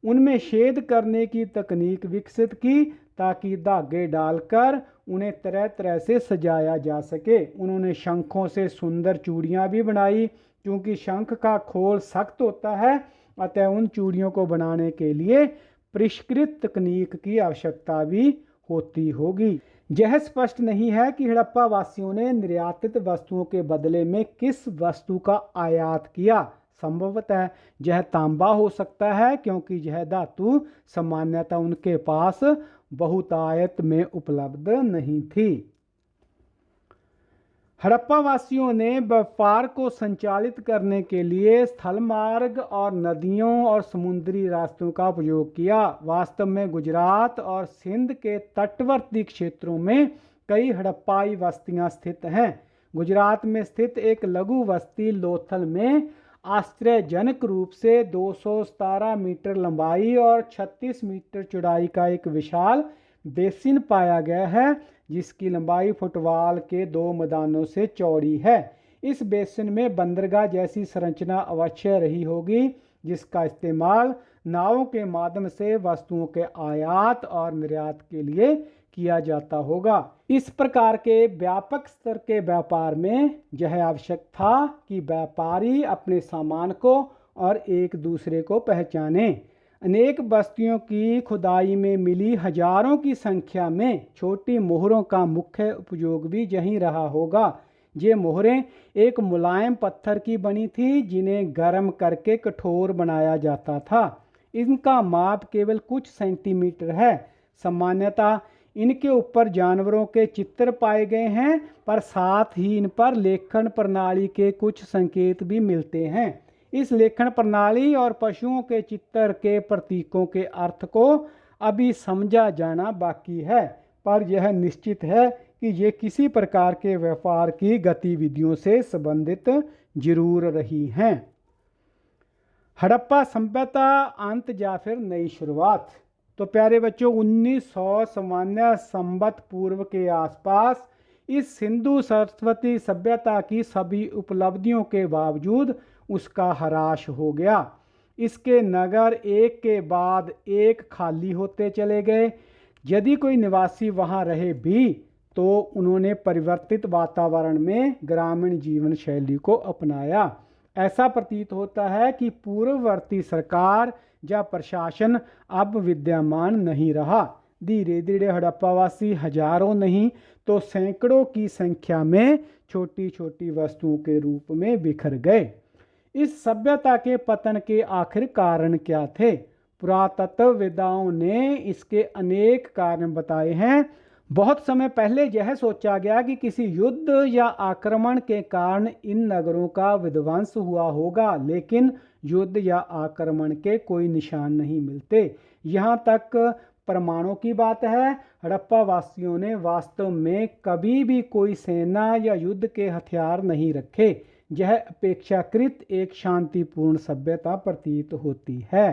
Speaker 2: उनमें छेद करने की तकनीक विकसित की ताकि धागे डालकर उन्हें तरह तरह से सजाया जा सके। उन्होंने शंखों से सुंदर चूड़ियाँ भी बनाई। क्योंकि शंख का खोल सख्त होता है, अतः उन चूड़ियों को बनाने के लिए परिष्कृत तकनीक की आवश्यकता भी होती होगी। यह स्पष्ट नहीं है कि हड़प्पा वासियों ने निर्यातित वस्तुओं के बदले में किस वस्तु का आयात किया। संभवतः यह तांबा हो सकता है, क्योंकि यह धातु सामान्यतः उनके पास बहुतायत में उपलब्ध नहीं थी। हड़प्पा वासियों ने व्यापार को संचालित करने के लिए स्थल मार्ग और नदियों और समुद्री रास्तों का उपयोग किया। वास्तव में गुजरात और सिंध के तटवर्ती क्षेत्रों में कई हड़प्पाई बस्तियां स्थित हैं। गुजरात में स्थित एक लघु बस्ती लोथल में आश्चर्यजनक रूप से 217 मीटर लंबाई और 36 मीटर चौड़ाई का एक विशाल बेसिन पाया गया है, जिसकी लंबाई फुटबॉल के 2 मैदानों से चौड़ी है। इस बेसिन में बंदरगाह जैसी संरचना अवश्य रही होगी, जिसका इस्तेमाल नावों के माध्यम से वस्तुओं के आयात और निर्यात के लिए किया जाता होगा। इस प्रकार के व्यापक स्तर के व्यापार में यह आवश्यक था कि व्यापारी अपने सामान को और एक दूसरे को पहचाने। अनेक बस्तियों की खुदाई में मिली हजारों की संख्या में छोटी मोहरों का मुख्य उपयोग भी यही रहा होगा। ये मोहरें एक मुलायम पत्थर की बनी थी, जिन्हें गर्म करके कठोर बनाया जाता था। इनका माप केवल कुछ सेंटीमीटर है। सामान्यतः इनके ऊपर जानवरों के चित्र पाए गए हैं, पर साथ ही इन पर लेखन प्रणाली के कुछ संकेत भी मिलते हैं। इस लेखन प्रणाली और पशुओं के चित्र के प्रतीकों के अर्थ को अभी समझा जाना बाकी है, पर यह निश्चित है कि ये किसी प्रकार के व्यापार की गतिविधियों से संबंधित जरूर रही हैं। हड़प्पा सभ्यता अंत या फिर नई शुरुआत। तो प्यारे बच्चों, 1900 सामान्य संवत पूर्व के आसपास इस सिंधु सरस्वती सभ्यता की सभी उपलब्धियों के बावजूद उसका ह्रास हो गया। इसके नगर एक के बाद एक खाली होते चले गए। यदि कोई निवासी वहां रहे भी तो उन्होंने परिवर्तित वातावरण में ग्रामीण जीवन शैली को अपनाया। ऐसा प्रतीत होता है कि पूर्ववर्ती सरकार या प्रशासन अब विद्यमान नहीं रहा। धीरे धीरे हड़प्पावासी हजारों नहीं तो सैकड़ों की संख्या में छोटी छोटी वस्तुओं के रूप में बिखर गए। इस सभ्यता के पतन के आखिर कारण क्या थे? पुरातत्वविदाओं ने इसके अनेक कारण बताए हैं। बहुत समय पहले यह सोचा गया कि किसी युद्ध या आक्रमण के कारण इन नगरों का विध्वंस हुआ होगा, लेकिन युद्ध या आक्रमण के कोई निशान नहीं मिलते। यहाँ तक प्रमाणों की बात है, हड़प्पा वासियों ने वास्तव में कभी भी कोई सेना या युद्ध के हथियार नहीं रखे। यह अपेक्षाकृत एक शांतिपूर्ण सभ्यता प्रतीत होती है।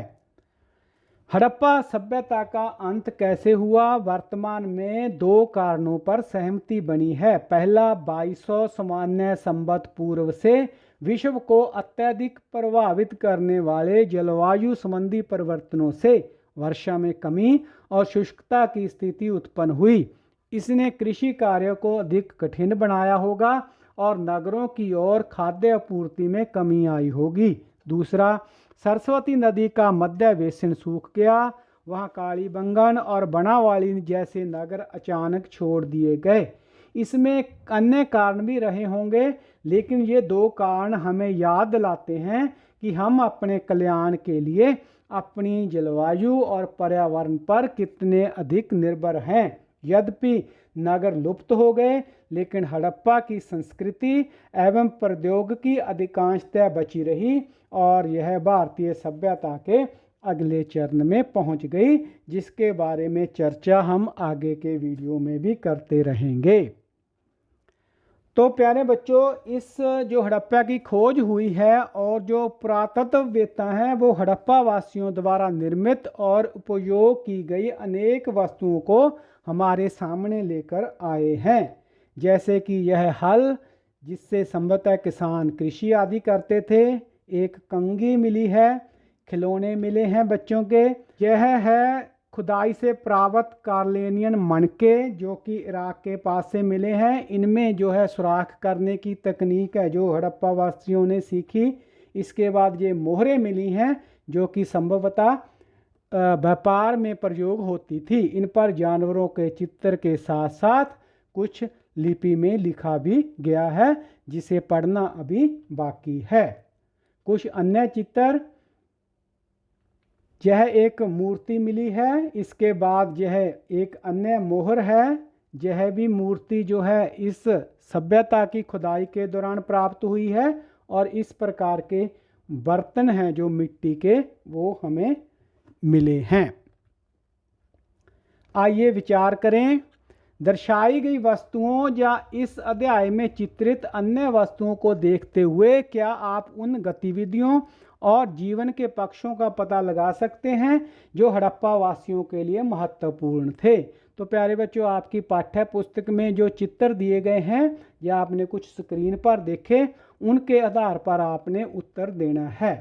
Speaker 2: हड़प्पा सभ्यता का अंत कैसे हुआ? वर्तमान में 2 कारणों पर सहमति बनी है। पहला, 2200 सामान्य संवत पूर्व से विश्व को अत्यधिक प्रभावित करने वाले जलवायु संबंधी परिवर्तनों से वर्षा में कमी और शुष्कता की स्थिति उत्पन्न हुई। इसने कृषि कार्यों को अधिक कठिन बनाया होगा और नगरों की ओर खाद्य आपूर्ति में कमी आई होगी। दूसरा, सरस्वती नदी का मध्य बेसिन सूख गया। वहाँ कालीबंगन और बनावाली जैसे नगर अचानक छोड़ दिए गए। इसमें अन्य कारण भी रहे होंगे, लेकिन ये 2 कारण हमें याद दिलाते हैं कि हम अपने कल्याण के लिए अपनी जलवायु और पर्यावरण पर कितने अधिक निर्भर हैं। यद्यपि नगर लुप्त हो गए, लेकिन हड़प्पा की संस्कृति एवं प्रौद्योगिकी अधिकांशतः बची रही और यह भारतीय सभ्यता के अगले चरण में पहुंच गई, जिसके बारे में चर्चा हम आगे के वीडियो में भी करते रहेंगे। तो प्यारे बच्चों, इस जो हड़प्पा की खोज हुई है और जो पुरातत्ववेत्ता हैं वो हड़प्पा वासियों द्वारा निर्मित और उपयोग की गई अनेक वस्तुओं को हमारे सामने लेकर आए हैं। जैसे कि यह हल जिससे संभवतः किसान कृषि आदि करते थे, एक कंघी मिली है, खिलौने मिले हैं बच्चों के, यह है खुदाई से प्राप्त कार्लेनियन मणके जो कि इराक के पास से मिले हैं, इनमें जो है सुराख करने की तकनीक है जो हड़प्पा वासियों ने सीखी। इसके बाद ये मोहरें मिली हैं जो कि संभवतः व्यापार में प्रयोग होती थी। इन पर जानवरों के चित्र के साथ साथ कुछ लिपि में लिखा भी गया है जिसे पढ़ना अभी बाकी है। कुछ अन्य चित्र, यह एक मूर्ति मिली है। इसके बाद यह एक अन्य मोहर है। यह भी मूर्ति जो है इस सभ्यता की खुदाई के दौरान प्राप्त हुई है और इस प्रकार के बर्तन हैं जो मिट्टी के वो हमें मिले हैं। आइए विचार करें। दर्शाई गई वस्तुओं या इस अध्याय में चित्रित अन्य वस्तुओं को देखते हुए क्या आप उन गतिविधियों और जीवन के पक्षों का पता लगा सकते हैं जो हड़प्पा वासियों के लिए महत्वपूर्ण थे। तो प्यारे बच्चों, आपकी पाठ्य पुस्तक में जो चित्र दिए गए हैं या आपने कुछ स्क्रीन पर देखे, उनके आधार पर आपने उत्तर देना है।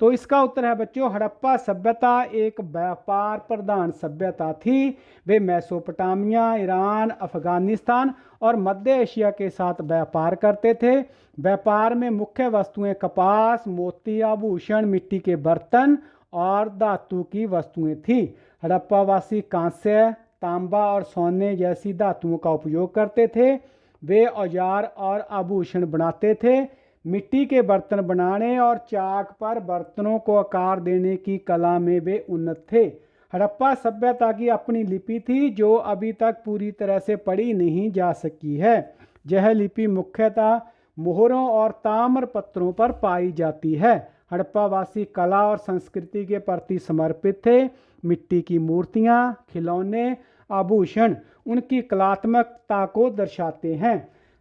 Speaker 2: तो इसका उत्तर है बच्चों, हड़प्पा सभ्यता एक व्यापार प्रधान सभ्यता थी। वे मेसोपोटामिया, ईरान, अफगानिस्तान और मध्य एशिया के साथ व्यापार करते थे। व्यापार में मुख्य वस्तुएं कपास, मोती, आभूषण, मिट्टी के बर्तन और धातु की वस्तुएं थी। हड़प्पावासी कांस्य, तांबा और सोने जैसी धातुओं का उपयोग करते थे। वे औजार और आभूषण बनाते थे। मिट्टी के बर्तन बनाने और चाक पर बर्तनों को आकार देने की कला में वे उन्नत थे। हड़प्पा सभ्यता की अपनी लिपि थी जो अभी तक पूरी तरह से पढ़ी नहीं जा सकी है। यह लिपि मुख्यतः मोहरों और ताम्र पत्रों पर पाई जाती है। हड़प्पावासी कला और संस्कृति के प्रति समर्पित थे। मिट्टी की मूर्तियाँ, खिलौने, आभूषण उनकी कलात्मकता को दर्शाते हैं।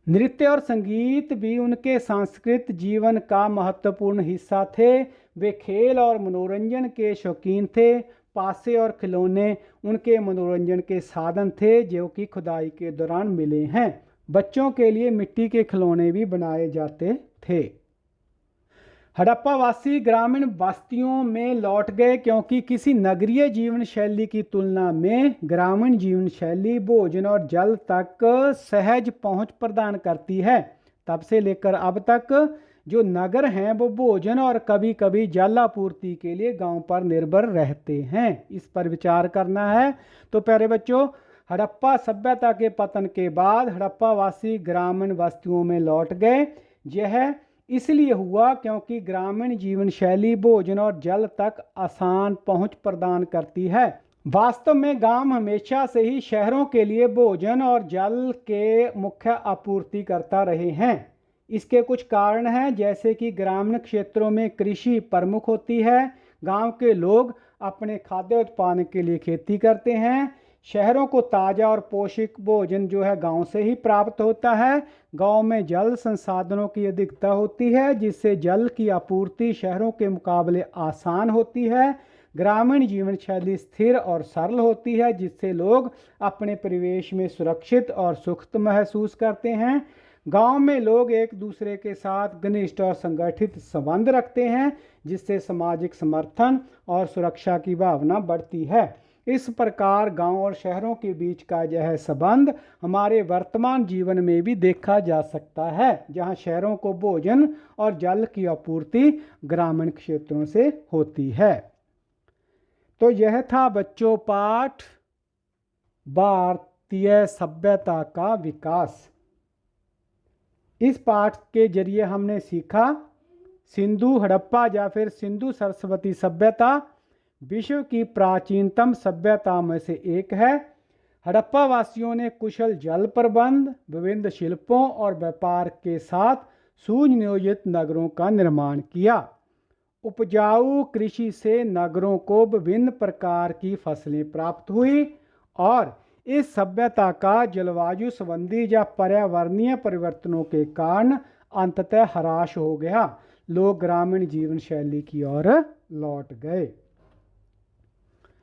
Speaker 2: नृत्य और संगीत भी उनके सांस्कृतिक जीवन का महत्वपूर्ण हिस्सा थे। वे खेल और मनोरंजन के शौकीन थे। पासे और खिलौने उनके मनोरंजन के साधन थे जो कि खुदाई के दौरान मिले हैं। बच्चों के लिए मिट्टी के खिलौने भी बनाए जाते थे। हड़प्पावासी ग्रामीण बस्तियों में लौट गए क्योंकि किसी नगरीय जीवन शैली की तुलना में ग्रामीण जीवन शैली भोजन और जल तक सहज पहुंच प्रदान करती है। तब से लेकर अब तक जो नगर हैं वो भोजन और कभी कभी जल आपूर्ति के लिए गांव पर निर्भर रहते हैं। इस पर विचार करना है। तो प्यारे बच्चों, हड़प्पा सभ्यता के पतन के बाद हड़प्पावासी ग्रामीण बस्तियों में लौट गए। यह इसलिए हुआ क्योंकि ग्रामीण जीवन शैली भोजन और जल तक आसान पहुंच प्रदान करती है। वास्तव में गांव हमेशा से ही शहरों के लिए भोजन और जल के मुख्य आपूर्तिकर्ता रहे हैं। इसके कुछ कारण हैं, जैसे कि ग्रामीण क्षेत्रों में कृषि प्रमुख होती है। गांव के लोग अपने खाद्य उत्पादन के लिए खेती करते हैं। शहरों को ताज़ा और पौष्टिक भोजन जो है गांव से ही प्राप्त होता है। गांव में जल संसाधनों की अधिकता होती है जिससे जल की आपूर्ति शहरों के मुकाबले आसान होती है। ग्रामीण जीवन शैली स्थिर और सरल होती है जिससे लोग अपने परिवेश में सुरक्षित और सुखद महसूस करते हैं। गांव में लोग एक दूसरे के साथ घनिष्ठ और संगठित संबंध रखते हैं जिससे सामाजिक समर्थन और सुरक्षा की भावना बढ़ती है। इस प्रकार गांव और शहरों के बीच का यह संबंध हमारे वर्तमान जीवन में भी देखा जा सकता है, जहां शहरों को भोजन और जल की आपूर्ति ग्रामीण क्षेत्रों से होती है। तो यह था बच्चों पाठ भारतीय सभ्यता का विकास। इस पाठ के जरिए हमने सीखा सिंधु हड़प्पा या फिर सिंधु सरस्वती सभ्यता विश्व की प्राचीनतम सभ्यता में से एक है। हड़प्पा वासियों ने कुशल जल प्रबंध, विभिन्न शिल्पों और व्यापार के साथ सुनियोजित नगरों का निर्माण किया। उपजाऊ कृषि से नगरों को विभिन्न प्रकार की फसलें प्राप्त हुई और इस सभ्यता का जलवायु संबंधी या पर्यावरणीय परिवर्तनों के कारण अंततः ह्रास हो गया। लोग ग्रामीण जीवन शैली की ओर लौट गए।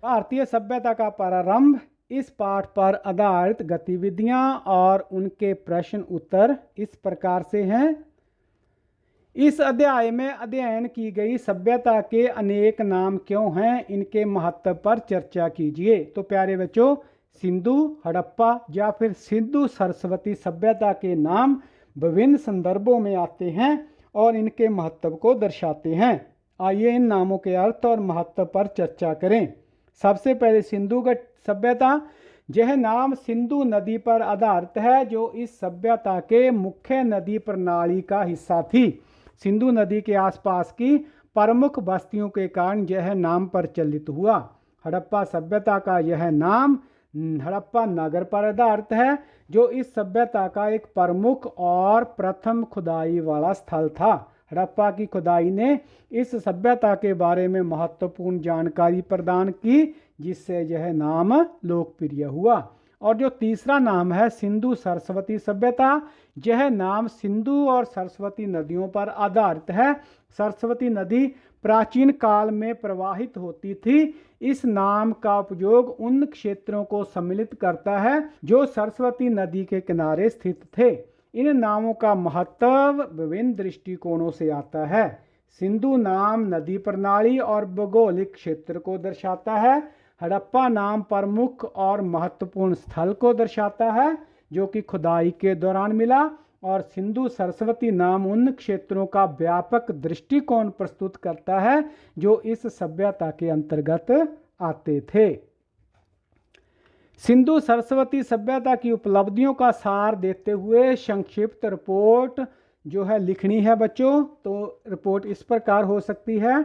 Speaker 2: भारतीय सभ्यता का प्रारंभ, इस पाठ पर आधारित गतिविधियां और उनके प्रश्न उत्तर इस प्रकार से हैं। इस अध्याय में अध्ययन की गई सभ्यता के अनेक नाम क्यों हैं, इनके महत्व पर चर्चा कीजिए। तो प्यारे बच्चों, सिंधु, हड़प्पा या फिर सिंधु सरस्वती सभ्यता के नाम विभिन्न संदर्भों में आते हैं और इनके महत्व को दर्शाते हैं। आइए इन नामों के अर्थ और महत्व पर चर्चा करें। सबसे पहले सिंधुघट्ट सभ्यता। यह नाम सिंधु नदी पर आधारित है, जो इस सभ्यता के मुख्य नदी प्रणाली का हिस्सा थी। सिंधु नदी के आसपास की प्रमुख बस्तियों के कारण यह नाम प्रचलित हुआ। हड़प्पा सभ्यता का यह नाम हड़प्पा नगर पर आधारित है, जो इस सभ्यता का एक प्रमुख और प्रथम खुदाई वाला स्थल था। हड़प्पा की खुदाई ने इस सभ्यता के बारे में महत्वपूर्ण जानकारी प्रदान की, जिससे यह नाम लोकप्रिय हुआ। और जो तीसरा नाम है सिंधु सरस्वती सभ्यता, यह नाम सिंधु और सरस्वती नदियों पर आधारित है। सरस्वती नदी प्राचीन काल में प्रवाहित होती थी। इस नाम का उपयोग उन क्षेत्रों को सम्मिलित करता है जो सरस्वती नदी के किनारे स्थित थे। इन नामों का महत्व विभिन्न दृष्टिकोणों से आता है। सिंधु नाम नदी प्रणाली और भौगोलिक क्षेत्र को दर्शाता है। हड़प्पा नाम प्रमुख और महत्वपूर्ण स्थल को दर्शाता है जो कि खुदाई के दौरान मिला। और सिंधु सरस्वती नाम उन क्षेत्रों का व्यापक दृष्टिकोण प्रस्तुत करता है जो इस सभ्यता के अंतर्गत आते थे। सिंधु सरस्वती सभ्यता की उपलब्धियों का सार देते हुए संक्षिप्त रिपोर्ट जो है लिखनी है बच्चों। तो रिपोर्ट इस प्रकार हो सकती है।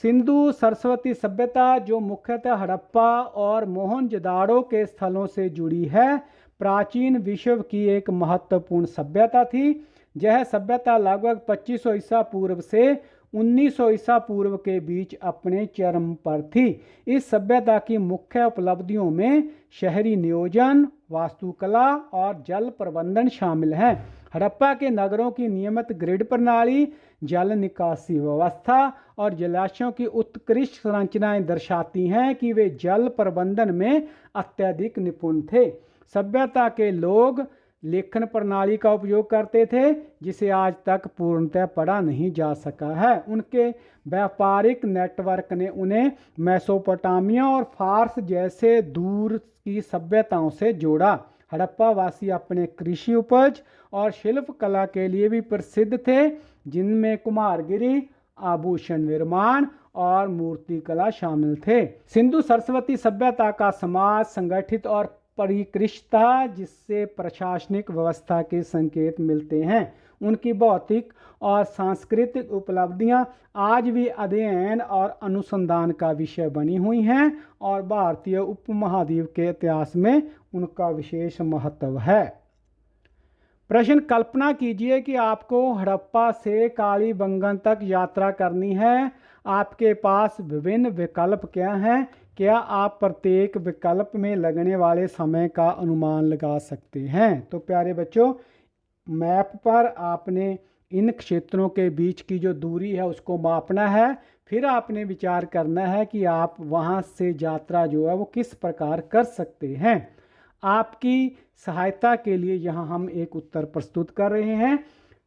Speaker 2: सिंधु सरस्वती सभ्यता जो मुख्यतः हड़प्पा और मोहनजोदाड़ो के स्थलों से जुड़ी है, प्राचीन विश्व की एक महत्वपूर्ण सभ्यता थी। यह सभ्यता लगभग 2500 ईसा पूर्व से 1900 ईसा पूर्व के बीच अपने चरम पर थी। इस सभ्यता की मुख्य उपलब्धियों में शहरी नियोजन, वास्तुकला और जल प्रबंधन शामिल हैं। हड़प्पा के नगरों की नियमित ग्रिड प्रणाली, जल निकासी व्यवस्था और जलाशयों की उत्कृष्ट संरचनाएं दर्शाती हैं कि वे जल प्रबंधन में अत्यधिक निपुण थे। सभ्यता के लोग लेखन प्रणाली का उपयोग करते थे, जिसे आज तक पूर्णतः पढ़ा नहीं जा सका है। उनके व्यापारिक नेटवर्क ने उन्हें मेसोपोटामिया और फारस जैसे दूर की सभ्यताओं से जोड़ा। हड़प्पा वासी अपने कृषि उपज और शिल्प कला के लिए भी प्रसिद्ध थे, जिनमें कुम्हारगिरी, आभूषण निर्माण और मूर्ति कला शामिल थे। सिंधु सरस्वती सभ्यता का समाज संगठित और परिष्कृत था, जिससे प्रशासनिक व्यवस्था के संकेत मिलते हैं। उनकी भौतिक और सांस्कृतिक उपलब्धियां आज भी अध्ययन और अनुसंधान का विषय बनी हुई हैं और भारतीय उपमहाद्वीप के इतिहास में उनका विशेष महत्व है। प्रश्न, कल्पना कीजिए कि आपको हड़प्पा से कालीबंगन तक यात्रा करनी है। आपके पास विभिन्न विकल्प क्या हैं? क्या आप प्रत्येक विकल्प में लगने वाले समय का अनुमान लगा सकते हैं? तो प्यारे बच्चों, मैप पर आपने इन क्षेत्रों के बीच की जो दूरी है उसको मापना है। फिर आपने विचार करना है कि आप वहां से यात्रा जो है वो किस प्रकार कर सकते हैं। आपकी सहायता के लिए यहाँ हम एक उत्तर प्रस्तुत कर रहे हैं।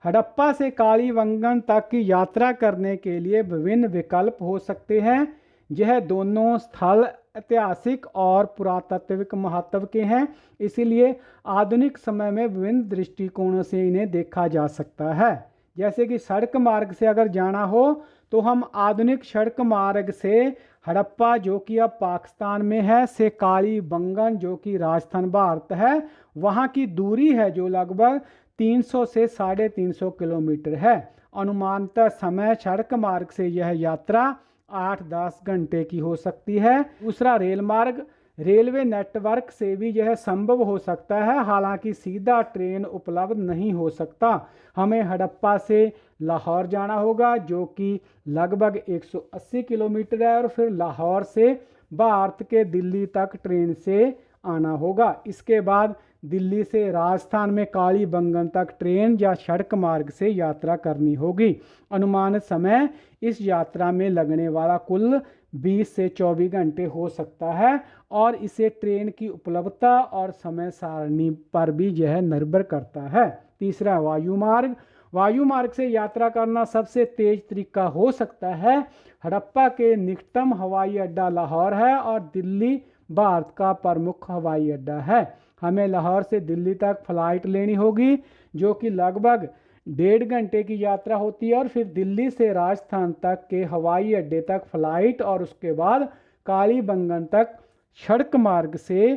Speaker 2: हड़प्पा से कालीबंगन तक की यात्रा करने के लिए विभिन्न विकल्प हो सकते हैं। यह दोनों स्थल ऐतिहासिक और पुरातात्विक महत्व के हैं, इसीलिए आधुनिक समय में विभिन्न दृष्टिकोणों से इन्हें देखा जा सकता है। जैसे कि सड़क मार्ग से अगर जाना हो तो हम आधुनिक सड़क मार्ग से हड़प्पा जो कि अब पाकिस्तान में है से कालीबंगन जो कि राजस्थान भारत है, वहाँ की दूरी है जो लगभग 300 से 350 किलोमीटर है। अनुमानतः समय सड़क मार्ग से यह यात्रा 8-10 घंटे की हो सकती है। दूसरा, रेल मार्ग। रेलवे नेटवर्क से भी यह संभव हो सकता है, हालांकि सीधा ट्रेन उपलब्ध नहीं हो सकता। हमें हड़प्पा से लाहौर जाना होगा जो कि लगभग 180 किलोमीटर है और फिर लाहौर से भारत के दिल्ली तक ट्रेन से आना होगा। इसके बाद दिल्ली से राजस्थान में कालीबंगन तक ट्रेन या सड़क मार्ग से यात्रा करनी होगी। अनुमानित समय इस यात्रा में लगने वाला कुल 20 से 24 घंटे हो सकता है और इसे ट्रेन की उपलब्धता और समय सारणी पर भी यह निर्भर करता है। तीसरा, वायु मार्ग। वायु मार्ग से यात्रा करना सबसे तेज तरीका हो सकता है। हड़प्पा के निकटतम हवाई अड्डा लाहौर है और दिल्ली भारत का प्रमुख हवाई अड्डा है। हमें लाहौर से दिल्ली तक फ़्लाइट लेनी होगी जो कि लगभग 1.5 घंटे की यात्रा होती है और फिर दिल्ली से राजस्थान तक के हवाई अड्डे तक फ़्लाइट और उसके बाद कालीबंगन तक सड़क मार्ग से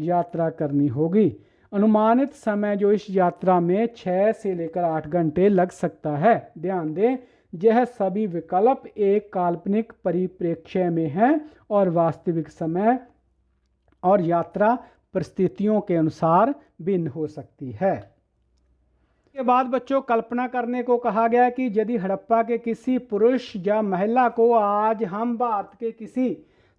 Speaker 2: यात्रा करनी होगी। अनुमानित समय जो इस यात्रा में 6 से लेकर 8 घंटे लग सकता है। ध्यान दें, यह सभी विकल्प एक काल्पनिक परिप्रेक्ष्य में हैं और वास्तविक समय और यात्रा परिस्थितियों के अनुसार भिन्न हो सकती है। के बाद बच्चों कल्पना करने को कहा गया कि यदि हड़प्पा के किसी पुरुष या महिला को आज हम भारत के किसी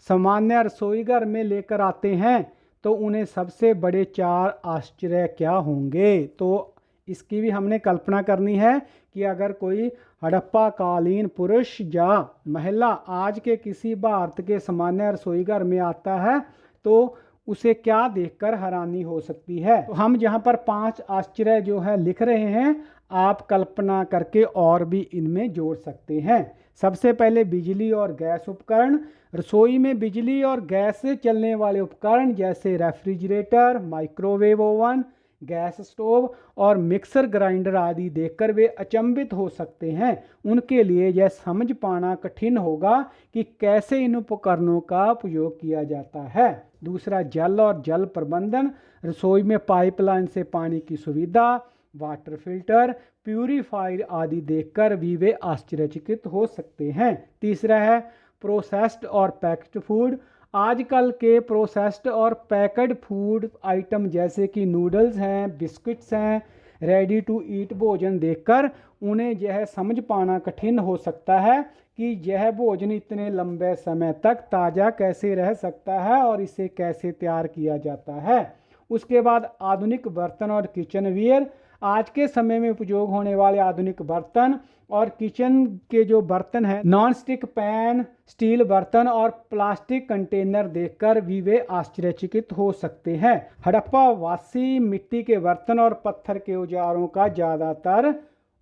Speaker 2: सामान्य रसोईघर में लेकर आते हैं तो उन्हें सबसे बड़े 4 आश्चर्य क्या होंगे। तो इसकी भी हमने कल्पना करनी है कि अगर कोई हड़प्पा कालीन पुरुष या महिला आज के किसी भारत के सामान्य रसोईघर में आता है तो उसे क्या देखकर हैरानी हो सकती है। तो हम यहाँ पर 5 आश्चर्य जो है लिख रहे हैं, आप कल्पना करके और भी इनमें जोड़ सकते हैं। सबसे पहले बिजली और गैस उपकरण। रसोई में बिजली और गैस से चलने वाले उपकरण जैसे refrigerator, microwave oven, gas stove और मिक्सर ग्राइंडर आदि देखकर वे अचंभित हो सकते हैं। उनके लिए यह समझ पाना कठिन होगा कि कैसे इन उपकरणों का उपयोग किया जाता है। दूसरा, जल और जल प्रबंधन। रसोई में पाइपलाइन से पानी की सुविधा, वाटर फिल्टर, प्यूरीफायर आदि देखकर भी वे आश्चर्यचकित हो सकते हैं। तीसरा है प्रोसेस्ड और पैक्ड फूड। आजकल के प्रोसेस्ड और पैक्ड फूड आइटम जैसे कि नूडल्स हैं, बिस्किट्स हैं, रेडी टू ईट भोजन देखकर उन्हें यह समझ पाना कठिन हो सकता है कि यह भोजन इतने लंबे समय तक ताज़ा कैसे रह सकता है और इसे कैसे तैयार किया जाता है। उसके बाद आधुनिक बर्तन और किचन वेयर। आज के समय में उपयोग होने वाले आधुनिक बर्तन और किचन के जो बर्तन हैं, नॉन स्टिक पैन, स्टील बर्तन और प्लास्टिक कंटेनर देखकर भी वे आश्चर्यचकित हो सकते हैं। हड़प्पा वासी मिट्टी के बर्तन और पत्थर के औजारों का ज़्यादातर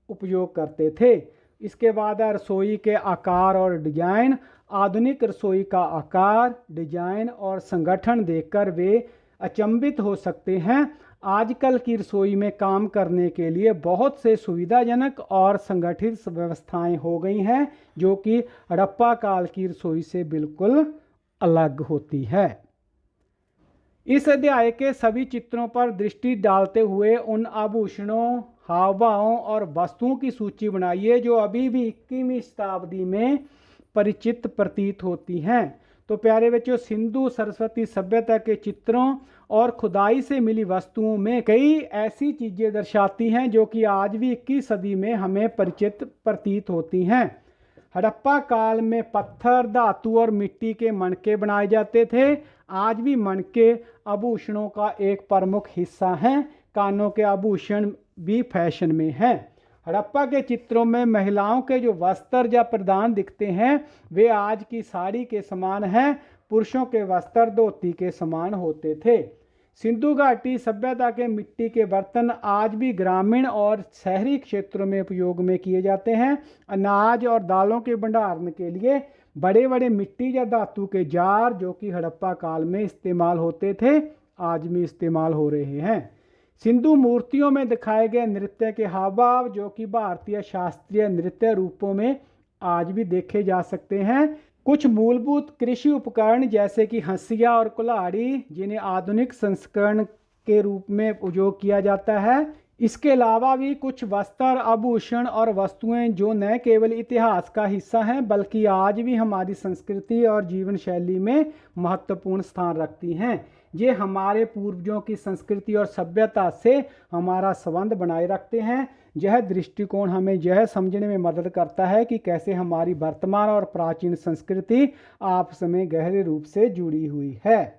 Speaker 2: उपयोग करते थे। इसके बाद है रसोई के आकार और डिजाइन। आधुनिक रसोई का आकार, डिजाइन और संगठन देखकर वे अचंभित हो सकते हैं। आजकल की रसोई में काम करने के लिए बहुत से सुविधाजनक और संगठित व्यवस्थाएं हो गई हैं जो कि हड़प्पा काल की रसोई से बिल्कुल अलग होती है। इस अध्याय के सभी चित्रों पर दृष्टि डालते हुए उन आभूषणों, हाव भावों और वस्तुओं की सूची बनाइए जो अभी भी 21वीं शताब्दी में परिचित प्रतीत होती हैं। तो प्यारे बच्चों, सिंधु सरस्वती सभ्यता के चित्रों और खुदाई से मिली वस्तुओं में कई ऐसी चीज़ें दर्शाती हैं जो कि आज भी 21 सदी में हमें परिचित प्रतीत होती हैं। हड़प्पा काल में पत्थर, धातु और मिट्टी के मणके बनाए जाते थे। आज भी मणके आभूषणों का एक प्रमुख हिस्सा हैं। कानों के आभूषण भी फैशन में हैं। हड़प्पा के चित्रों में महिलाओं के जो वस्त्र या परिधान दिखते हैं वे आज की साड़ी के समान हैं। पुरुषों के वस्त्र धोती के समान होते थे। सिंधु घाटी सभ्यता के मिट्टी के बर्तन आज भी ग्रामीण और शहरी क्षेत्रों में उपयोग में किए जाते हैं। अनाज और दालों के भंडारण के लिए बड़े बड़े मिट्टी या धातु के जार जो कि हड़प्पा काल में इस्तेमाल होते थे आज भी इस्तेमाल हो रहे हैं। सिंधु मूर्तियों में दिखाए गए नृत्य के हाव भाव जो कि भारतीय शास्त्रीय नृत्य रूपों में आज भी देखे जा सकते हैं। कुछ मूलभूत कृषि उपकरण जैसे कि हंसिया और कुल्हाड़ी जिन्हें आधुनिक संस्करण के रूप में उपयोग किया जाता है। इसके अलावा भी कुछ वस्त्र, आभूषण और वस्तुएं जो न केवल इतिहास का हिस्सा हैं बल्कि आज भी हमारी संस्कृति और जीवन शैली में महत्वपूर्ण स्थान रखती हैं। ये हमारे पूर्वजों की संस्कृति और सभ्यता से हमारा संबंध बनाए रखते हैं। यह दृष्टिकोण हमें यह समझने में मदद करता है कि कैसे हमारी वर्तमान और प्राचीन संस्कृति आपस में गहरे रूप से जुड़ी हुई है।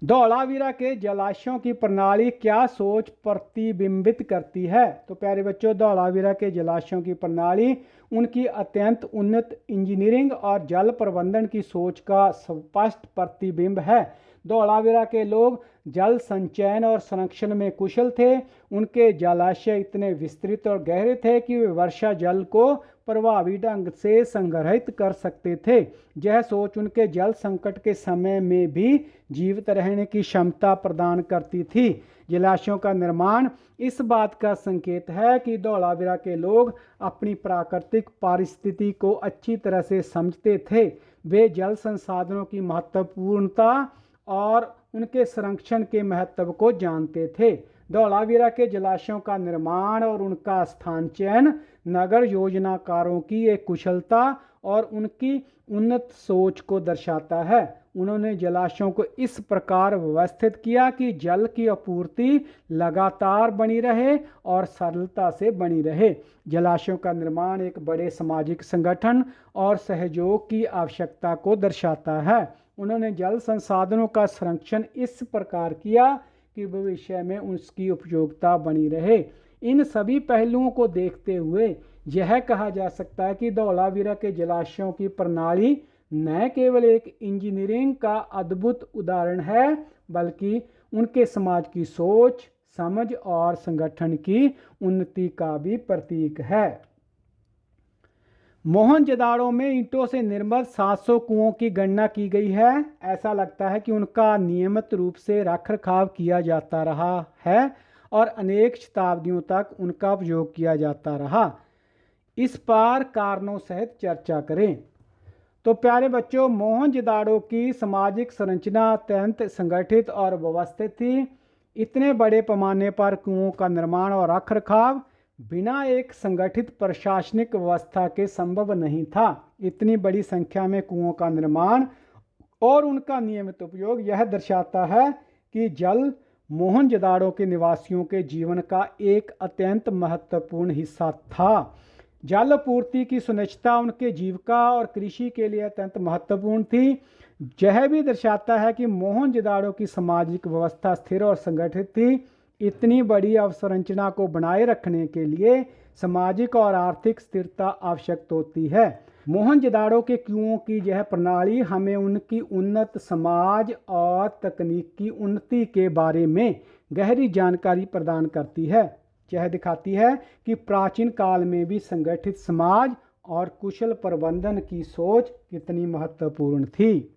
Speaker 2: धौलावीरा के जलाशयों की प्रणाली क्या सोच प्रतिबिंबित करती है? तो प्यारे बच्चों, धौलावीरा के जलाशयों की प्रणाली उनकी अत्यंत उन्नत इंजीनियरिंग और जल प्रबंधन की सोच का स्पष्ट प्रतिबिंब है। धौलावीरा के लोग जल संचयन और संरक्षण में कुशल थे। उनके जलाशय इतने विस्तृत और गहरे थे कि वे वर्षा जल को प्रभावी ढंग से संग्रहित कर सकते थे। यह सोच उनके जल संकट के समय में भी जीवित रहने की क्षमता प्रदान करती थी। जलाशयों का निर्माण इस बात का संकेत है कि धौलावीरा के लोग अपनी प्राकृतिक पारिस्थिति को अच्छी तरह से समझते थे। वे जल संसाधनों की महत्वपूर्णता और उनके संरक्षण के महत्व को जानते थे। धौलावीरा के जलाशयों का निर्माण और उनका स्थान चयन नगर योजनाकारों की एक कुशलता और उनकी उन्नत सोच को दर्शाता है। उन्होंने जलाशयों को इस प्रकार व्यवस्थित किया कि जल की आपूर्ति लगातार बनी रहे और सरलता से बनी रहे। जलाशयों का निर्माण एक बड़े सामाजिक संगठन और सहयोग की आवश्यकता को दर्शाता है। उन्होंने जल संसाधनों का संरक्षण इस प्रकार किया कि भविष्य में उसकी उपयोगिता बनी रहे। इन सभी पहलुओं को देखते हुए यह कहा जा सकता है कि धौलावीरा के जलाशयों की प्रणाली न केवल एक इंजीनियरिंग का अद्भुत उदाहरण है, बल्कि उनके समाज की सोच, समझ और संगठन की उन्नति का भी प्रतीक है। मोहनजोदाड़ो में ईंटों से निर्मित 700 कुओं की गणना की गई है। ऐसा लगता है कि उनका नियमित रूप से रखरखाव किया जाता रहा है और अनेक शताब्दियों तक उनका उपयोग किया जाता रहा। इस पर कारणों सहित चर्चा करें। तो प्यारे बच्चों, मोहनजोदाड़ो की सामाजिक संरचना अत्यंत संगठित और व्यवस्थित थी। इतने बड़े पैमाने पर कुओं का निर्माण और रखरखाव बिना एक संगठित प्रशासनिक व्यवस्था के संभव नहीं था। इतनी बड़ी संख्या में कुओं का निर्माण और उनका नियमित उपयोग यह दर्शाता है कि जल मोहनजोदाड़ो के निवासियों के जीवन का एक अत्यंत महत्वपूर्ण हिस्सा था। जल आपूर्ति की सुनिश्चितता उनके जीविका और कृषि के लिए अत्यंत महत्वपूर्ण थी। यह भी दर्शाता है कि मोहनजोदाड़ो की सामाजिक व्यवस्था स्थिर और संगठित थी। इतनी बड़ी अवसंरचना को बनाए रखने के लिए सामाजिक और आर्थिक स्थिरता आवश्यक होती है। मोहनजोदाड़ो के कुओं की यह प्रणाली हमें उनकी उन्नत समाज और तकनीकी उन्नति के बारे में गहरी जानकारी प्रदान करती है। यह दिखाती है कि प्राचीन काल में भी संगठित समाज और कुशल प्रबंधन की सोच कितनी महत्वपूर्ण थी।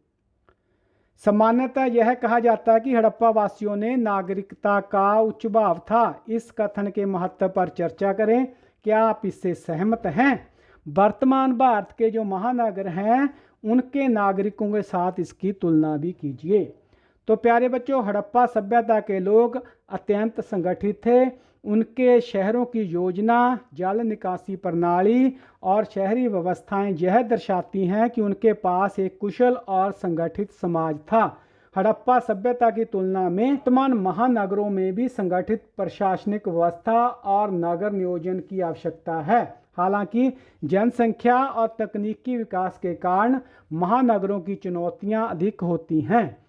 Speaker 2: सामान्यतः यह कहा जाता है कि हड़प्पा वासियों ने नागरिकता का उच्च भाव था। इस कथन के महत्व पर चर्चा करें। क्या आप इससे सहमत हैं? वर्तमान भारत के जो महानगर हैं उनके नागरिकों के साथ इसकी तुलना भी कीजिए। तो प्यारे बच्चों, हड़प्पा सभ्यता के लोग अत्यंत संगठित थे। उनके शहरों की योजना, जल निकासी प्रणाली और शहरी व्यवस्थाएं यह दर्शाती हैं कि उनके पास एक कुशल और संगठित समाज था। हड़प्पा सभ्यता की तुलना में वर्तमान महानगरों में भी संगठित प्रशासनिक व्यवस्था और नगर नियोजन की आवश्यकता है। हालांकि जनसंख्या और तकनीकी विकास के कारण महानगरों की चुनौतियां अधिक होती हैं।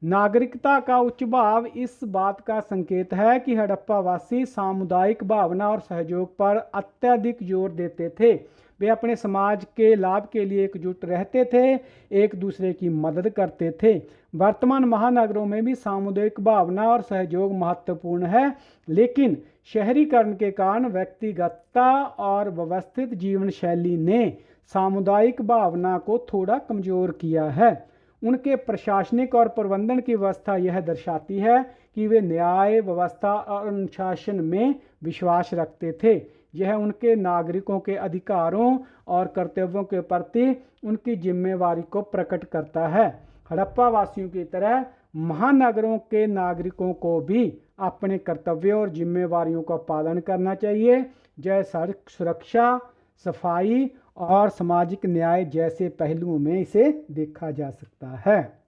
Speaker 2: नागरिकता का उच्च भाव इस बात का संकेत है कि हड़प्पावासी सामुदायिक भावना और सहयोग पर अत्यधिक जोर देते थे। वे अपने समाज के लाभ के लिए एकजुट रहते थे, एक दूसरे की मदद करते थे। वर्तमान महानगरों में भी सामुदायिक भावना और सहयोग महत्वपूर्ण है, लेकिन शहरीकरण के कारण व्यक्तिगतता और व्यवस्थित जीवन शैली ने सामुदायिक भावना को थोड़ा कमजोर किया है। उनके प्रशासनिक और प्रबंधन की व्यवस्था यह दर्शाती है कि वे न्याय व्यवस्था और अनुशासन में विश्वास रखते थे। यह उनके नागरिकों के अधिकारों और कर्तव्यों के प्रति उनकी जिम्मेवारी को प्रकट करता है। हड़प्पा वासियों की तरह महानगरों के नागरिकों को भी अपने कर्तव्यों और जिम्मेवारियों का पालन करना चाहिए। जैसे सड़क सुरक्षा, सफाई और सामाजिक न्याय जैसे पहलुओं में इसे देखा जा सकता है।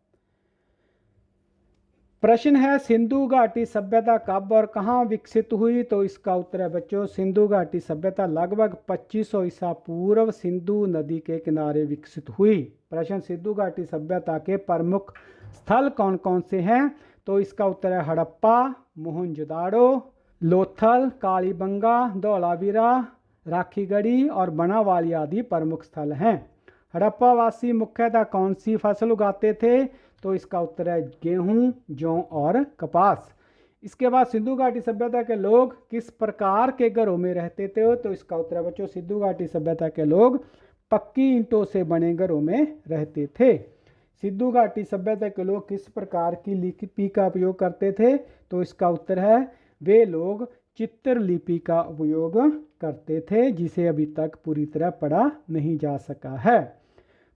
Speaker 2: प्रश्न है, सिंधु घाटी सभ्यता कब और कहाँ विकसित हुई? तो इसका उत्तर है बच्चों, सिंधु घाटी सभ्यता लगभग 2500 ईसा पूर्व सिंधु नदी के किनारे विकसित हुई। प्रश्न, सिंधु घाटी सभ्यता के प्रमुख स्थल कौन कौन से हैं? तो इसका उत्तर है हड़प्पा, मोहनजोदाड़ो, लोथल, कालीबंगा, धौलावीरा, राखीगढ़ी और बनावाली आदि प्रमुख स्थल हैं। हड़प्पावासी मुख्यतः कौन सी फसल उगाते थे? तो इसका उत्तर है गेहूं, जौ और कपास। इसके बाद सिंधु घाटी सभ्यता के लोग किस प्रकार के घरों में रहते थे, तो इसका उत्तर है बच्चों सिंधु घाटी सभ्यता के लोग पक्की ईंटों से बने घरों में रहते थे। सिंधु घाटी सभ्यता के लोग किस प्रकार की लिपि का उपयोग करते थे, तो इसका उत्तर है वे लोग चित्रलिपि का उपयोग करते थे, जिसे अभी तक पूरी तरह पढ़ा नहीं जा सका है।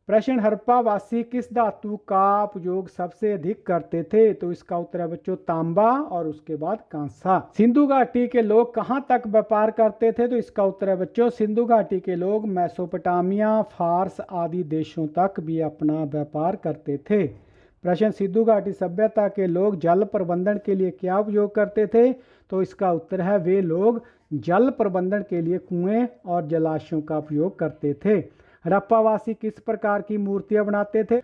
Speaker 2: प्रश्न, हड़प्पावासी किस धातु का उपयोग सबसे अधिक करते थे, तो इसका उत्तर है बच्चों तांबा और उसके बाद कांसा। सिंधु घाटी के लोग कहां तक व्यापार करते थे, तो इसका उत्तर है बच्चों सिंधु घाटी के लोग मेसोपोटामिया, फारस आदि देशों तक भी अपना व्यापार करते थे। प्रश्न, सिंधु घाटी सभ्यता के लोग जल प्रबंधन के लिए क्या उपयोग करते थे, तो इसका उत्तर है वे लोग जल प्रबंधन के लिए कुएं और जलाशयों का उपयोग करते थे। हड़प्पावासी किस प्रकार की मूर्तियां बनाते थे,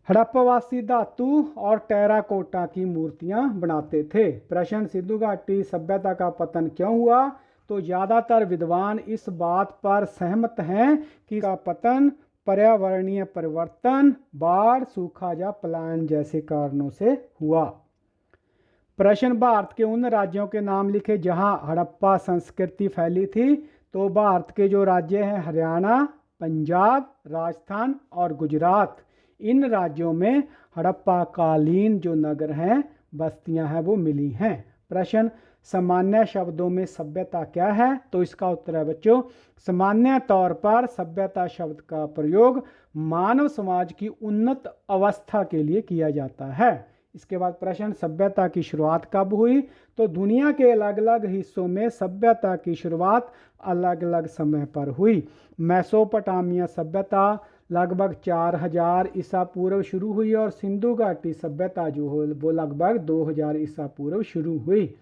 Speaker 2: हड़प्पावासी धातु और टेराकोटा की मूर्तियां बनाते थे। प्रश्न, सिंधु घाटी सभ्यता का पतन क्यों हुआ, तो ज़्यादातर विद्वान इस बात पर सहमत हैं कि का पतन पर्यावरणीय परिवर्तन, बाढ़, सूखा या पलायन जैसे कारणों से हुआ। प्रश्न, भारत के उन राज्यों के नाम लिखे जहां हड़प्पा संस्कृति फैली थी, तो भारत के जो राज्य हैं हरियाणा, पंजाब, राजस्थान और गुजरात, इन राज्यों में हड़प्पा कालीन जो नगर हैं, बस्तियां हैं, वो मिली हैं। प्रश्न, सामान्य शब्दों में सभ्यता क्या है, तो इसका उत्तर है बच्चों सामान्य तौर पर सभ्यता शब्द का प्रयोग मानव समाज की उन्नत अवस्था के लिए किया जाता है। इसके बाद प्रश्न, सभ्यता की शुरुआत कब हुई, तो दुनिया के अलग अलग हिस्सों में सभ्यता की शुरुआत अलग अलग समय पर हुई। मेसोपोटामिया सभ्यता लगभग 4000 ईसा पूर्व शुरू हुई और सिंधु घाटी सभ्यता जो हो वो लगभग 2000 ईसा पूर्व शुरू हुई।